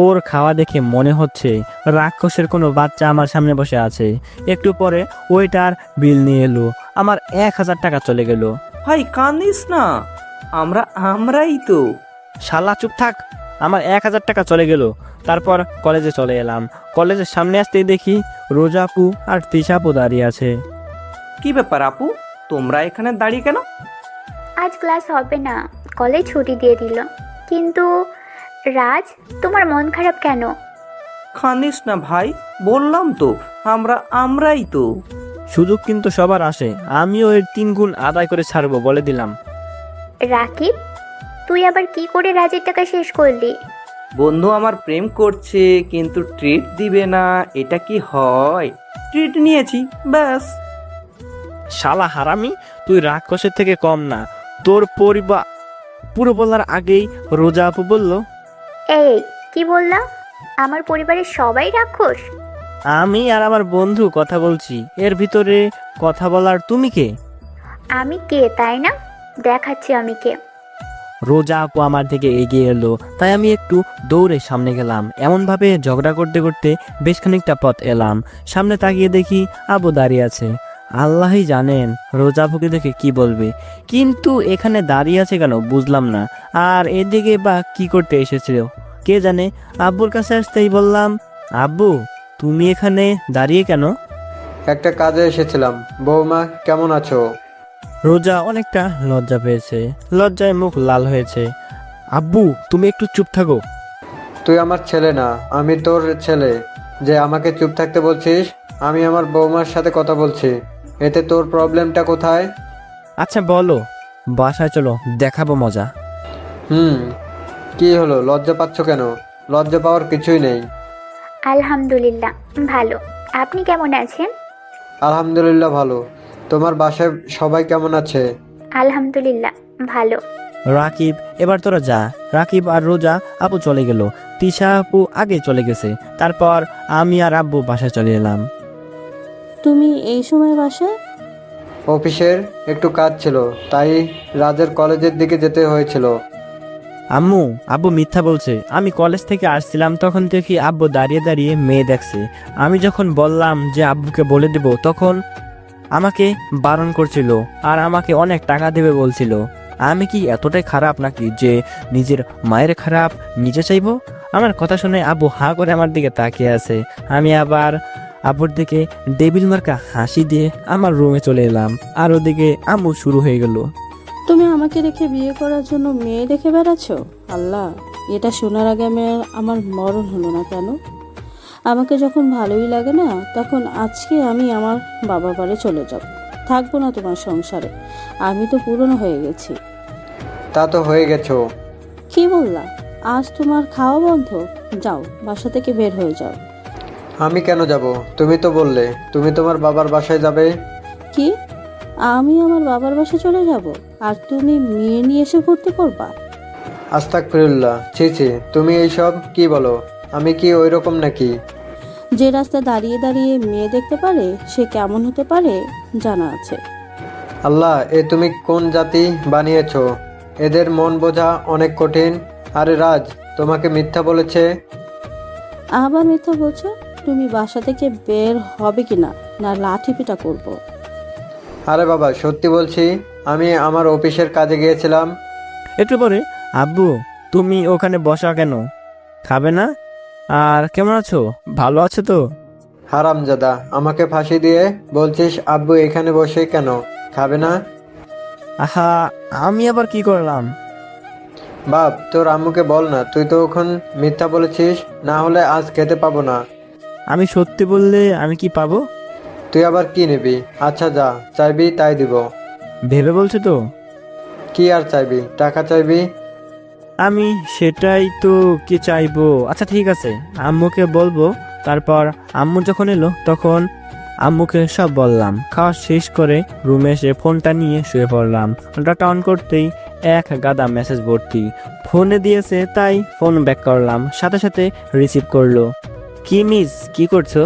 ওর খাওয়া দেখে মনে হচ্ছে রাক্ষসের কোনো বাচ্চা আমার সামনে বসে আছে। একটু পরে ওয়েটার বিল নিয়ে এলো। আমার 1000 টাকা চলে গেল। ভাই কান্দিস না, আমরাই তো। শালা চুপ থাক, আমার 1000 টাকা চলে গেল। তারপর কলেজে চলে এলাম। কলেজের সামনে আসতেই দেখি রোজা আপু আর তিশা আপু দাঁড়িয়ে আছে। কি ব্যাপার আপু, তোমরা এখানে দাঁড়িয়ে কেন? আজ ক্লাস হবে না, কলেজ ছুটি দিয়ে দিল। কিন্তু রাজ, তোমার মন খারাপ কেন? কান্দিস না ভাই, বললাম তো আমরাই তো। সুযোগ কিন্তু সবার আসে, আমিও এর 3 গুণ আদায় করে ছাড়বো বলে দিলাম। রাকিব, তুই আবার কি করে রাজের টাকা শেষ করলি? বন্ধু আমার প্রেম করছে কিন্তু ট্রিট দিবে না, এটা কি হয়? ট্রিট নিয়েছি, ব্যাস। শালা হারামি, তুই রাক্ষসের থেকে কম না। তোর পরিবার পুরো বলার আগেই রোজা আপু বলল, এই কি বললা? আমার পরিবারের সবাই রাক্ষস? আমি আর আমার বন্ধু কথা বলছি, এর ভিতরে কথা বলার তুমি কে? আমি কে তাই না? দেখাচ্ছি আমি কে। রোজা আপু আমার দিকে এগিয়ে এলো, তাই আমি একটু দৌড়ে সামনে গেলাম। এমনভাবে ঝগড়া করতে করতে বেশ খানিকটা পথ এলাম। সামনে তাকিয়ে দেখি আবু দাঁড়িয়ে আছে। আল্লাহই জানেন রোজা আপুকে দেখে কি বলবে, কিন্তু এখানে দাঁড়িয়ে আছে কেন বুঝলাম না। আর এদিকে বা কি করতে এসেছিল কে জানে। আব্বুর কাছে আসতেই বললাম, আব্বু তুমি এখানে দাঁড়িয়ে কেন? একটা কাজে এসেছিলাম। বৌমা কেমন আছো? রোজা অনেকটা লজ্জা পেয়েছে, লজ্জায় মুখ লাল হয়েছে। আব্বু তুমি একটু চুপ থাকো। তুই আমার ছেলে না, আমি তোর ছেলে, যে আমাকে চুপ থাকতে বলছিস? আমি আমার বৌমার সাথে কথা বলছি, এতে তোর প্রবলেমটা কোথায়? আচ্ছা বলো, বাসায় চলো দেখাবো মজা। কি হলো, লজ্জা পাচ্ছ কেন? লজ্জা পাওয়ার কিছুই নেই। আলহামদুলিল্লাহ ভালো। আপনি কেমন আছেন? আলহামদুলিল্লাহ ভালো। তোমার বাসায় সবাই কেমন আছে? আলহামদুলিল্লাহ ভালো। রাকিব এবার তোরা যা। রাকিব আর রোজা আপু চলে গেল, তিশা আপু আগে চলে গেছে। তারপর আমি আর আব্বু বাসায় চলে এলাম। তুমি এই সময় বাসায়? অফিসের একটু কাজ ছিল, তাই রাজের কলেজের দিকে যেতে হয়েছিল। আব্বু মিথ্যা বলছে। আমি কলেজ থেকে আসছিলাম তখন দেখি আব্বু দাঁড়িয়ে দাঁড়িয়ে মেয়ে দেখছে। আমি যখন বললাম যে আব্বুকে বলে দেব, তখন আমাকে বারণ করছিল আর আমাকে অনেক টাকা দেবে বলছিল। আমি কি এতটাই খারাপ নাকি যে নিজের মায়ের খারাপ নিজে চাইবো? আমার কথা শুনে আব্বু হাঁ করে আমার দিকে তাকিয়ে আছে। আমি আবার আব্বুর দিকে ডেবিল মার্কা হাসি দিয়ে আমার রুমে চলে এলাম। আর ওদিকে আম্মু শুরু হয়ে গেল, তুমি আমাকে রেখে বিয়ে করার জন্য মেয়ে দেখে বেড়াচ্ছ? আল্লাহ, এটা শোনার আগে আমার মরণ হলো না কেন? আমাকে যখন ভালোই লাগে না, তখন আজকে আমি আমার বাবার বাড়ি চলে যাব, থাকবো না তোমার সংসারে। আমি তো পুরনো হয়ে গেছি। তা তো হয়ে গেছো। কি বললা? আজ তোমার খাওয়া বন্ধ? যাও, বাসা থেকে বের হয়ে যাও। আমি কেন যাব? তুমি তো বললে তুমি তোমার বাবার বাসায় যাবে। কি? আমি আমার বাবার বাসায় চলে যাব আর তুমি মেয়ে নিয়ে এসে ভর্তি করবা? আস্তাগফিরুল্লাহ, ছি ছি, তুমি এইসব কি বলো? আমি কি ওই রকম নাকি? যে রাস্তায় দাঁড়িয়ে দাঁড়িয়ে মেয়ে দেখতে পারে সে কেমন হতে পারে জানা আছে। আল্লাহ, এ তুমি কোন জাতি বানিয়েছো? এদের মন বোঝা অনেক কঠিন। আরে রাজ তোমাকে মিথ্যা বলেছে। আবার মিথ্যা বলছো? তুমি বাসা থেকে বের হবে কিনা, না লাঠি পিটা করবো? আরে বাবা সত্যি বলছি, আমি আমার অফিসের কাজে গিয়েছিলাম। একটু পরে, আব্বু তুমি ওখানে বসা কেন, খাবে না? আর কেমন আছো? ভালো আছো তো? হারামজাদা, আমাকে ফাঁসি দিয়ে বলছিস আব্বু এখানে বসে কেন? খাবে না? আহা, আমি আবার কি করলাম? বাপ, তোর আম্মুকে বল না, তুই তো এখন মিথ্যা বলেছিস, না হলে আজ খেতে পাবো না। আমি সত্যি বললে আমি কি পাবো? তুই আবার কি নিবি? আচ্ছা যা চাইবি তাই দিব। ভেবে বলছো তো? কি আর চাইবি? টাকা চাইবি? আমি সেটাই তো কি চাইবো। আচ্ছা ঠিক আছে, আম্মুকে বলবো। তারপর আম্মু যখন এলো তখন আম্মুকে সব বললাম। খাওয়া শেষ করে রুমে এসে ফোনটা নিয়ে শুয়ে পড়লাম। ফোনটা অন করতেই এক গাদা মেসেজ ভর্তি। ফোনে দিয়েছে তাই ফোন ব্যাক করলাম, সাথে সাথে রিসিভ করলো। কি মিস, কি করছো?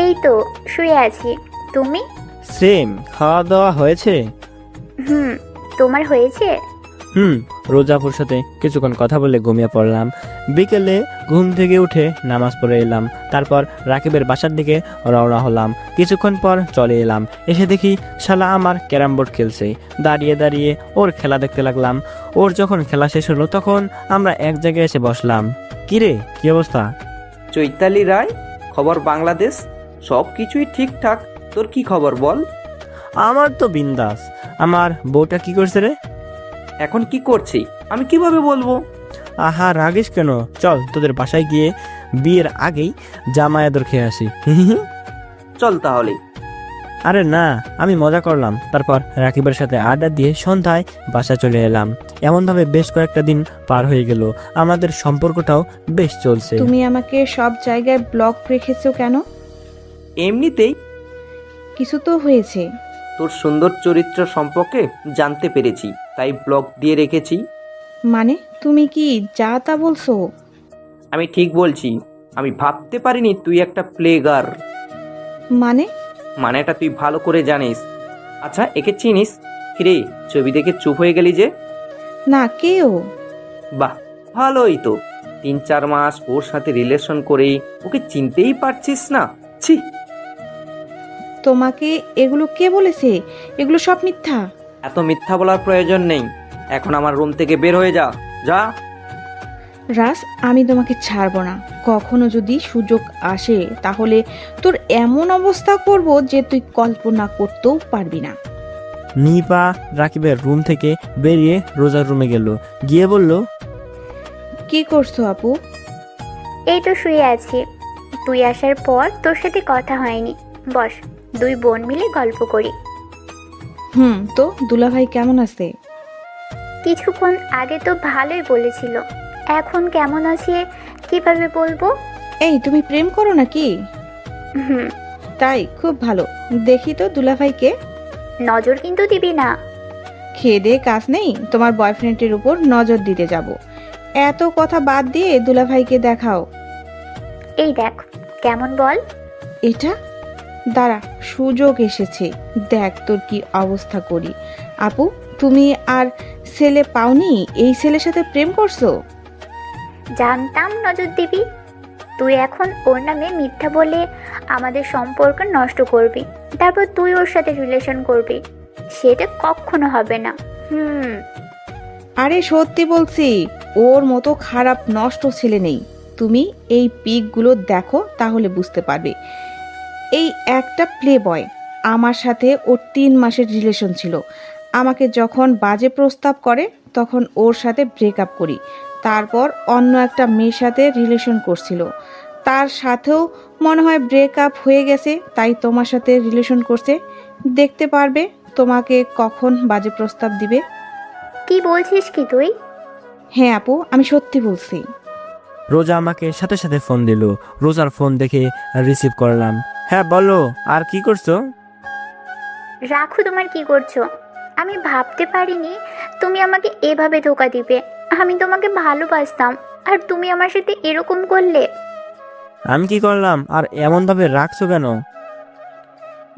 এই তো শুয়ে আছি। তুমি? সেম। খাওয়া দাওয়া হয়েছে? হুম। তোমার হয়েছে? রোজাপুর সাথে কিছুক্ষণ কথা বলে ঘুমিয়ে পড়লাম। বিকেলে ঘুম থেকে উঠে নামাজ পড়ে এলাম। তারপর রাকিবের বাসার দিকে রওনা হলাম। কিছুক্ষণ পর চলে এলাম। এসে দেখি শালা আমার ক্যারাম বোর্ড খেলছে। দাঁড়িয়ে দাঁড়িয়ে ওর খেলা দেখতে লাগলাম। ওর যখন খেলা শেষ হলো তখন আমরা এক জায়গায় এসে বসলাম। কিরে, কি অবস্থা? চৈতালি রায়, খবর বাংলাদেশ। সব কিছুই ঠিকঠাক। তোর কি খবর বল? আমার তো বিন্দাস। আমার বউটা কি করছে রে? এখন কি করছি আমি কিভাবে বলবো? আহা, রাগিস কেন? চল তোদের বাসায় গিয়ে বিয়ের আগেই জামাই আদর খেয়ে আসি। চল তাহলে। আরে না, আমি মজা করলাম। তারপর রাকিবের সাথে আড্ডা দিয়ে সন্ধ্যায় বাসা চলে এলাম। এমনভাবে বেশ কয়েকটা দিন পার হয়ে গেল। আমাদের সম্পর্কটাও বেশ চলছে। তুমি আমাকে সব জায়গায় ব্লক রেখেছো কেন? এমনিতেই কিছু তো হয়েছে। তোর সুন্দর চরিত্র সম্পর্কে জানতে পেরেছি, তাই ব্লগ দিয়ে রেখেছি। মানে তুমি কি যা তা বলছো? আমি ঠিক বলছি। আমি ভাবতে পারিনি তুই একটা প্লেগার। মানে? মানেটা তুই ভালো করে জানিস। আচ্ছা, একে চিনিস? কিরে, ছবি দেখে চুপ হয়ে গেলি যে? না, কেউ? বাহ, ভালোই তো। 3-4 মাস ওর সাথে রিলেশন করে ওকে চিনতেই পারছিস না? ছি। তোমাকে এগুলো কে বলেছে? এগুলো সব মিথ্যা। এত মিথ্যা বলার প্রয়োজন নেই। এখন আমার রুম থেকে বের হয়ে যা। যা। রাস, আমি তোমাকে ছাড়বো না। কখনো যদি সুযোগ আসে তাহলে তোর এমন অবস্থা করব যে তুই কল্পনা করতেও পারবি না। নিপা রাকিবের রুম থেকে বেরিয়ে রোজার রুমে গেল। গিয়ে বলল, কি করছো আপু? এই তো শুয়ে আছি। তুই আসার পর তোর সাথে কথা হয়নি। বস, দুই বোন মিলে গল্প করি। তো দুলাভাই কেমন আছে? কিছুক্ষণ আগে তো ভালোই বলেছিল, এখন কেমন আছে কিভাবে বলবো? এই, তুমি প্রেম করো নাকি? হুম। তাই, খুব ভালো। দেখি তো দুলাভাইকে। নজর কিন্তু দিবি না। খেয়ে দিয়ে কাজ নেই, তোমার বয়ফ্রেন্ডের উপর নজর দিতে যাব। এত কথা বাদ দিয়ে দুলাভাইকে দেখাও। এই দেখ কেমন, বল। এটা দাঁড়া, সুযোগ এসেছে। দেখ তোর কি অবস্থা করি। আপু, তুমি আর ছেলে পাওনি? এই ছেলের সাথে প্রেম করছো? জানতাম নজর দিবি। তুই এখন ওর নামে মিথ্যা বলে আমাদের সম্পর্ক নষ্ট করবি, তারপর তুই ওর সাথে রিলেশন করবি। সেটা কখনো হবে না। আরে সত্যি বলছি, ওর মতো খারাপ নষ্ট ছেলে নেই। তুমি এই পিকগুলো দেখো, তাহলে বুঝতে পারবে। এই একটা প্লে বয়, আমার সাথে ওর 3 মাসের রিলেশন ছিল। আমাকে যখন বাজে প্রস্তাব করে তখন ওর সাথে ব্রেকআপ করি। তারপর অন্য একটা মেয়ের সাথে রিলেশন করছিল, তার সাথেও মনে হয় ব্রেকআপ হয়ে গেছে, তাই তোমার সাথে রিলেশন করছে। দেখতে পারবে তোমাকে কখন বাজে প্রস্তাব দিবে। কি বলছিস কি তুই? হ্যাঁ আপু, আমি সত্যি বলছি। রোজা আমাকে সাথে সাথে ফোন দিল। রোজার ফোন দেখে রিসিভ করলাম। হ্যাঁ বলো, আর কি করছো? রাখো, তোমার কি করছো? আমি ভাবতে পারিনি তুমি আমাকে এভাবে ধোকা দিবে। আমি তোমাকে ভালোবাসতাম, আর তুমি আমার সাথে এরকম করলে। আমি কি করলাম? আর এমনভাবে রাখছো কেন?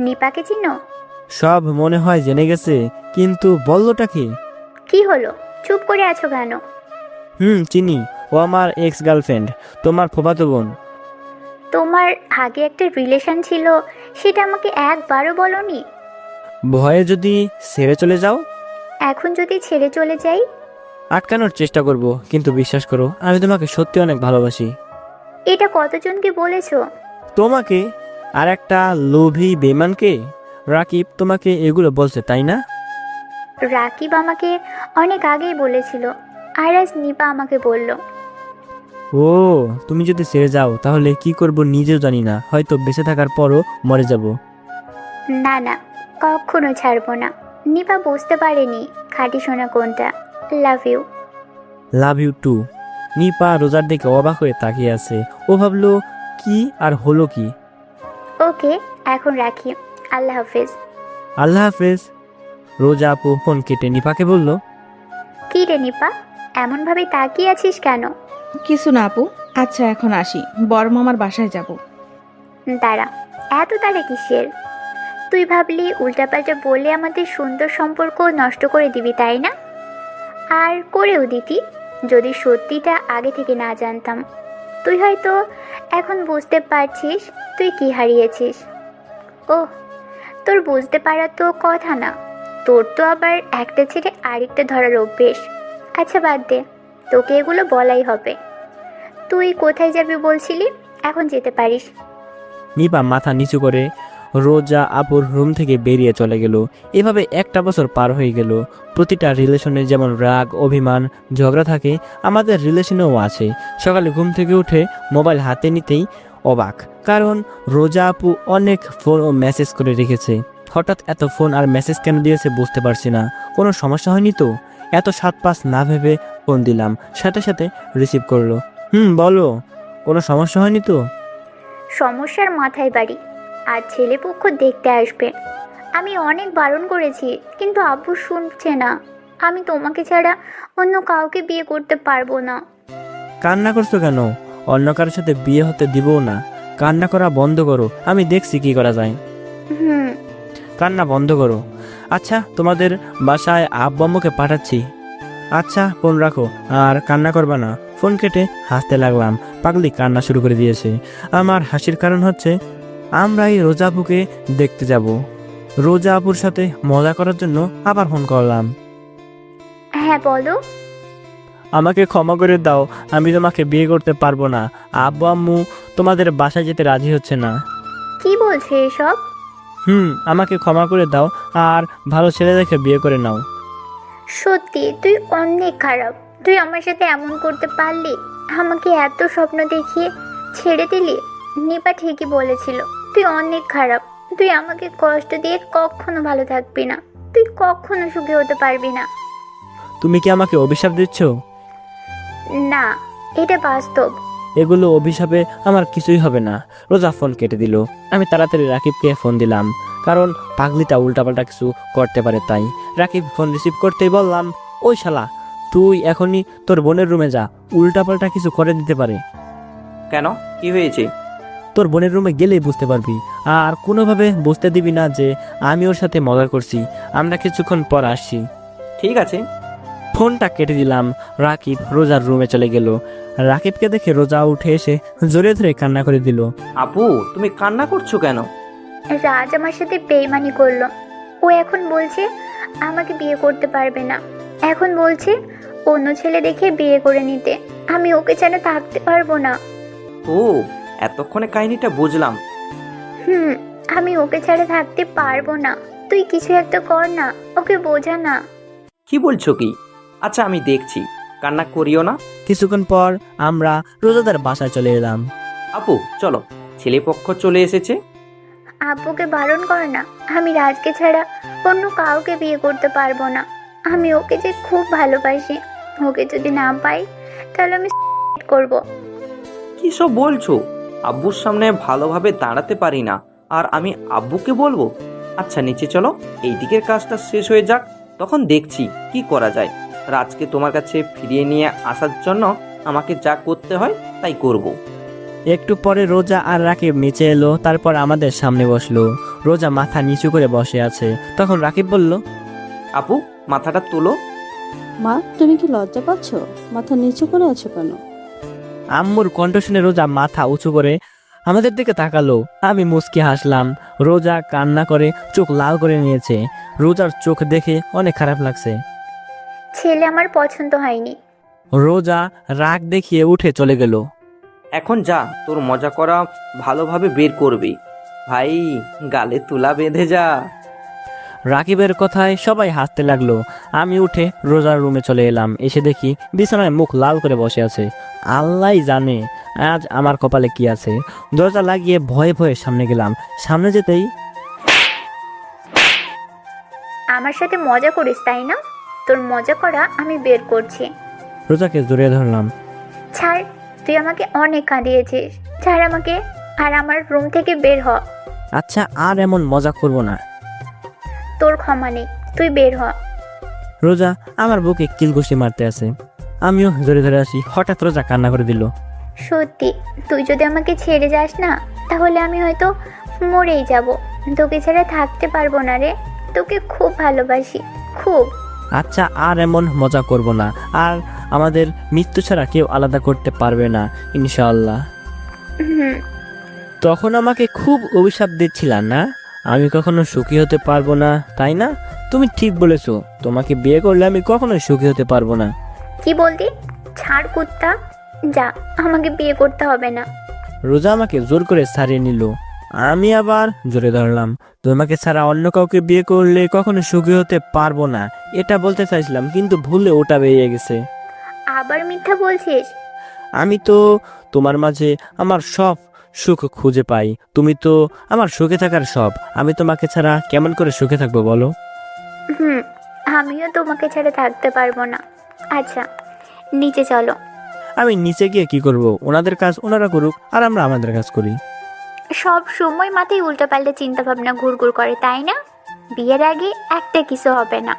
নিপাকে চিনো? সব মনে হয় জেনে গেছে, কিন্তু বললোটা কি? কি হলো, চুপ করে আছো কেন? চিনি। ও আমার এক্স গার্লফ্রেন্ড, তোমার ফুফাতো বোন। তোমার আগে একটা রিলেশন ছিল, সেটা আমাকে একবারও বলনি। ভয়ে যদি ছেড়ে চলে যাও? এখন যদি ছেড়ে চলে যাই? আটকানোর চেষ্টা করব, কিন্তু বিশ্বাস করো আমি তোমাকে সত্যি অনেক ভালোবাসি। এটা কতজনকে বলেছো? তোমাকে আর একটা লোভী বেমানকে। রাকিব তোমাকে এগুলো বলছে তাই না? রাকিব আমাকে অনেক আগেই বলেছিল, আর আজ নিপা আমাকে বলল। ও, তুমি যদি ছেড়ে যাও তাহলে কি করব নিজেও জানি না, হয়তো বেঁচে থাকার পরও মরে যাব। না না, কখনো ছাড়বো না। নিপা বুঝতে পারেনি খাঁটি সোনা কোনটা। Love you. Love you too. Nipa রোজার দিকে অবাক হয়ে তাকিয়ে আছে। ও ভাবলো কি আর হলো কি। ওকে, এখন রাখি। আল্লাহ হাফেজ। আল্লাহ হাফেজ। রোজা আপু ফোন কেটে নিপাকে বলল, কি রে নিপা, এমনভাবে তাকিয়ে আছিস কেন? কিছু না আপু। আচ্ছা এখন আসি, বড় মামার বাসায় যাব। দাঁড়া, এত তাড়া কিসের? তুই ভাবলি উল্টাপাল্টা বলে আমাদের সুন্দর সম্পর্ক নষ্ট করে দিবি, তাই না? আর করেও দিতি যদি সত্যিটা আগে থেকে না জানতাম। তুই হয়তো এখন বুঝতে পারছিস তুই কি হারিয়েছিস। ওহ, তোর বুঝতে পারা তো কথা না, তোর তো আবার একটা ছেড়ে আরেকটা ধরার অভ্যেস। আচ্ছা বাদ দে, তোকে এগুলো বলাই হবে। তুই কোথায় যাবি বলছিলি? এখন যেতে পারিস। নিপা মাথা নিচু করে রোজা আপুর রুম থেকে বেরিয়ে চলে গেল। এভাবে একটা বছর পার হয়ে গেল। প্রতিটা রিলেশনে যেমন রাগ, অভিমান, ঝগড়া থাকে, আমাদের রিলেশনেও আছে। সকালে ঘুম থেকে উঠে মোবাইল হাতে নিতেই অবাক, কারণ রোজা আপু অনেক ফোন ও মেসেজ করে রেখেছে। হঠাৎ এত ফোন আর মেসেজ কেন দিয়েছে বুঝতে পারছি না। কোনো সমস্যা হয়নি তো? এত 7-5 না ভেবে ফোন দিলাম, সাথে সাথে রিসিভ করলো। বলো, কোনো সমস্যা হয়নি তো? সমস্যার মাথায় বাড়ি, আর ছেলেপক্ষ দেখতে আসবে। আমি অনেক বারণ করেছি, কিন্তু আব্বু শুনছে না। আমি তোমাকে ছাড়া অন্য কাউকে বিয়ে করতে পারবো না। কান্না করছো কেন? অন্য কারোর সাথে বিয়ে হতে দিবও না। কান্না করা বন্ধ করো, আমি দেখছি কি করা যায়। হুম। কান্না বন্ধ করো। আচ্ছা, তোমাদের বাসায় আব্বু আম্মুকে পাঠাচ্ছি। আচ্ছা, ফোন রাখো আর কান্না করবা না। ফোন কেটে হাসতে লাগলাম। পাগলি কান্না শুরু করে দিয়েছে। আমার হাসির কারণ হচ্ছে আমরা এই রোজা আপুকে দেখতে যাব। রোজা আপুর সাথে মজা করার জন্য আবার ফোন করলাম। হ্যাঁ বলো। আমাকে ক্ষমা করে দাও, আমি তোমাকে বিয়ে করতে পারবো না। আব্বু আম্মু তোমাদের বাসায় যেতে রাজি হচ্ছে না। কি বলছো এসব? আমাকে ক্ষমা করে দাও আর ভালো ছেলে দেখে বিয়ে করে নাও। সত্যি তুই অনেক খারাপ। তুই আমার সাথে এমন করতে পারলি? আমাকে এত স্বপ্ন দেখিয়ে ছেড়ে দিলি। নিপা ঠিকই বলেছিল, তুই অনেক খারাপ। তুই আমাকে কষ্ট দিয়ে কখনো ভালো থাকবি না। তুই কখনো সুখী হতে পারবি না। তুমি কি আমাকে অভিশাপ দিচ্ছ? না, এটা বাস্তব। এগুলো অভিশাপে আমার কিছুই হবে না। রোজা ফোন কেটে দিল। আমি তাড়াতাড়ি রাকিবকে ফোন দিলাম, কারণ পাগলিটা উল্টাপাল্টা কিছু করতে পারে তাই। রাকিব ফোন রিসিভ করতেই বললাম, ওই শালা, তুই এখনই তোর বোনের রুমে যা, উল্টাপাল্টা কিছু করে দিতে পারে। কেন, কি হয়েছে? তোর বোনের রুমে গেলেই বুঝতে পারবি। আর কোনোভাবে বুঝতে দিবি না যে আমি ওর সাথে মজা করছি। আমরা কিছুক্ষণ পর আসছি। ঠিক আছে। ফোনটা কেটে দিলাম। রাকিব রোজার রুমে চলে গেল। রাকিবকে দেখে রোজা উঠে এসে জড়িয়ে ধরে কান্না করে দিল। আপু, তুমি কান্না করছো কেন? রাজ আমার সাথে বেইমানি করলো। ও এখন বলছে আমাকে বিয়ে করতে পারবে না। এখন বলছে অন্য ছেলে দেখে বিয়ে করে নিতে। আমি ওকে ছাড়া থাকতে পারবো না। ও, এতক্ষণে কাহিনীটা বুঝলাম। আমি ওকে ছাড়া থাকতে পারবো না। তুই কিছু একটা কর না, ওকে বোঝা না। কি বলছো কি? আচ্ছা, আমি দেখছি, কান্না করিও না। কিছুক্ষণ পর আমরা রোজাদার বাসায় চলে এলাম। আপু চলো, ছেলেপক্ষ চলে এসেছে। আব্বুকে বারণ কর না। আমি রাজকে ছাড়া অন্য কাউকে বিয়ে করতে পারবো না। আমি ওকে যে খুব ভালোবাসি। ওকে যদি না পাই তাহলে আমি করব। কি সব বলছো? আব্বুর সামনে ভালোভাবে দাঁড়াতে পারি না, আর আমি আব্বুকে বলবো? আচ্ছা নিচে চলো, এই দিকের কাজটা শেষ হয়ে যাক, তখন দেখছি কি করা যায়। রাজকে তোমার কাছে ফিরিয়ে নিয়ে আসার জন্য আমাকে যা করতে হয় তাই করব। একটু পরে রোজা আর রাকিব নিচে এলো। তারপর আমাদের সামনে বসলো। রোজা মাথা নিচু করে বসে আছে। তখন রাকিব বলল, আপু, মাথাটা তোলো। মা, তুমি কি লজ্জা পাচ্ছ? মাথা নিচু করে আছো কেন? আম্মুর কণ্ঠ শুনে রোজা মাথা উঁচু করে আমাদের দিকে তাকালো। আমি মুচকি হাসলাম। রোজা কান্না করে চোখ লাল করে নিয়েছে। রোজার চোখ দেখে অনেক খারাপ লাগছে। ছেলে আমার পছন্দ হয়নি। রোজা রাগ দেখিয়ে উঠে চলে গেল। এখন যা, তোর মজা করা ভালোভাবে বের করবি। ভাই, গালে তুলা বেঁধে যা। রাকিবের কথায় সবাই হাসতে লাগলো। আমি উঠে রোজার রুমে চলে এলাম। এসে দেখি বিছানায় মুখ লাল করে বসে আছে। আল্লাহ জানে আজ আমার কপালে কি আছে। দরজা লাগিয়ে ভয়ে ভয়ে সামনে গেলাম। সামনে যেতেই আমার সাথে মজা করিস তাই না? তোর মজা করা আমি বের করছি। রোজাকে জড়িয়ে ধরলাম। ছাড়, তুই আমাকে অনেক কাঁদিয়েছিস। ছাড় আমাকে, আর আমার রুম থেকে বের হ। আচ্ছা, আর এমন মজা করব না। তোর ক্ষমা নেই, তুই বের হ। রোজা আমার বুকে কিলঘুষি মারতে আছে। আমিও জড়িয়ে ধরে আসি। হঠাৎ রোজা কান্না করে দিল। সত্যি, তুই যদি আমাকে ছেড়ে যাস না, তাহলে আমি হয়তো মরেই যাব। তোকে ছাড়া থাকতে পারবো না রে। তোকে খুব ভালোবাসি, খুব। আচ্ছা, আর এমন মজা করব না। আর আমাদের মৃত্যু ছাড়া কেউ আলাদা করতে পারবে না, ইনশাআল্লাহ। হুম। তখন আমাকে খুব অভিশাপ দিচ্ছিলা না? আমি কখনো সুখী হতে পারবো না, তাই না? তুমি ঠিক বলেছো, তোমাকে বিয়ে করলে আমি কখনো সুখী হতে পারবো না। কি বলতি? ছাড় কুত্তা, যা, আমাকে বিয়ে করতে হবে না। রোজা আমাকে জোর করে ছাড়িয়ে নিল। আমি আবার জোরে ধরলাম, তোমাকে ছাড়া অন্য কাউকে বিয়ে করলে কখনো সুখী হতে পারবো না, এটা বলতে চাইছিলাম, কিন্তু ভুলে ওটা বেরিয়ে গেছে। আবার মিথ্যা বলছিস? আমি তো তোমার মাঝে আমার সব সুখ খুঁজে পাই। তুমি তো আমার সুখে থাকার সব। আমি তোমাকে ছাড়া কেমন করে সুখে থাকবো বলো? হুম, আমিও তোমাকে ছেড়ে থাকতে পারবো না। আচ্ছা, নিচে চলো। আমি নিচে গিয়ে কি করব? ওনাদের কাজ ওনারা করুক, আর আমরা আমাদের কাজ করি। সব সময় মাথায় উল্টোপাল্টা চিন্তা ভাবনা ঘুরঘুর করে, তাই না? বিয়ের আগে একটা কিছু হবে না।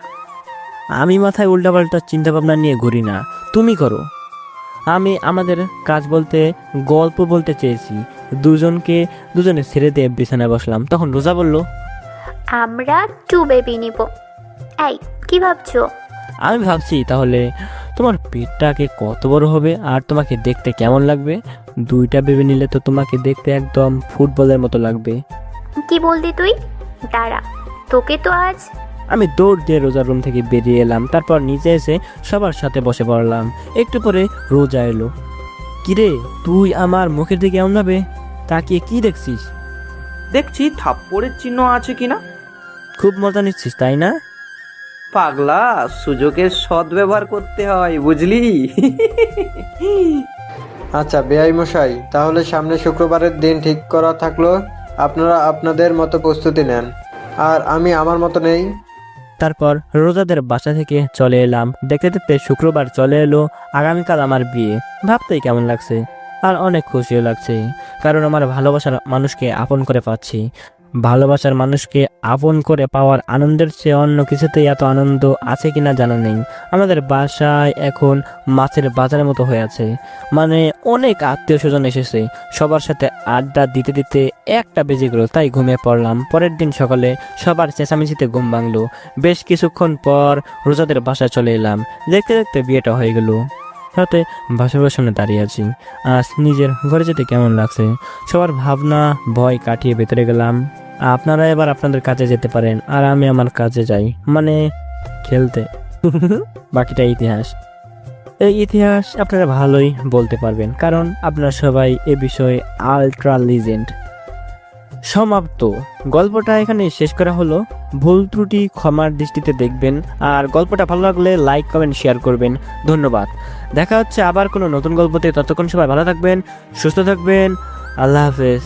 আমি মাথায় উল্টাপাল্টা চিন্তা ভাবনা নিয়ে ঘুরি না, তুমি করো। আমি আমাদের কাজ বলতে গল্প বলতে চেয়েছি। দুজনে ছেড়ে দিয়ে বিছানায় বসলাম। তখন রোজা বলল, আমরা 2 বেবি নিব। এই, কি ভাবছো? আমি ভাবছি তাহলে তোমার পেটটাকে কত বড় হবে আর তোমাকে দেখতে কেমন লাগবে? 2টা বেবি নিলে তো তোমাকে দেখতে একদম ফুটবলের মতো লাগবে। কি বললি তুই? দাঁড়া, তোকে তো আজ। আমি দৌড় দিয়ে রোজার রুম থেকে বেরিয়ে এলাম। তারপর নিচে এসে সবার সাথে বসে পড়লাম। একটু পরে রোজা এলো। কিরে, তুই আমার মুখের দিকে এমন ভাবে তাকিয়ে কি দেখছিস? দেখছি থাপ্পড়ের চিহ্ন আছে কিনা। খুব মজা নিচ্ছিস তাই না? পাগলা, সুযোগের সদ্ব্যবহার করতে হয়, বুঝলি? আচ্ছা বেআই মশাই, তাহলে সামনে শুক্রবারের দিন ঠিক করা থাকলো। আপনারা আপনাদের মতো প্রস্তুতি নেন, আর আমি আমার মতো নেই। তারপর রোজাদের বাসা থেকে চলে এলাম। দেখতে দেখতে শুক্রবার চলে এলো। আগামীকাল আমার বিয়ে। ভাবতেই কেমন লাগছে, আর অনেক খুশিও লাগছে, কারণ আমার ভালোবাসার মানুষকে আপন করে পাচ্ছি। ভালোবাসার মানুষকে আপন করে পাওয়ার আনন্দের চেয়ে অন্য কিছুতেই এত আনন্দ আছে কিনা জানা নেই। আমাদের বাসায় এখন মাছের বাজারের মতো হয়ে আছে। মানে অনেক আত্মীয় স্বজন এসেছে। সবার সাথে আড্ডা দিতে দিতে 1টা বেজে গেল, তাই ঘুমিয়ে পড়লাম। পরের দিন সকালে সবার চেঁচামেচিতে ঘুম ভাঙলো। বেশ কিছুক্ষণ পর রোজাদের বাসায় চলে এলাম। দেখতে দেখতে বিয়েটা হয়ে গেল। রাতে বাসার সামনে দাঁড়িয়ে আছি। আজ নিজের ঘরে যেতে কেমন লাগছে। সবার ভাবনা ভয় কাটিয়ে ভেতরে গেলাম। আপনারা এবার আপনাদের কাজে যেতে পারেন, আর আমি আমার কাজে যাই, মানে খেলতে। বাকিটা ইতিহাস। এই ইতিহাস আপনারা ভালোই বলতে পারবেন, কারণ আপনারা সবাই এ বিষয়ে আল্ট্রা লিজেন্ড। সমাপ্ত। গল্পটা এখানে শেষ করা হলো। ভুল ত্রুটি ক্ষমার দৃষ্টিতে দেখবেন, আর গল্পটা ভালো লাগলে লাইক কমেন্ট শেয়ার করবেন। ধন্যবাদ। দেখা হচ্ছে আবার কোনো নতুন গল্পতে। ততক্ষণ সবাই ভালো থাকবেন, সুস্থ থাকবেন। আল্লাহ হাফেজ।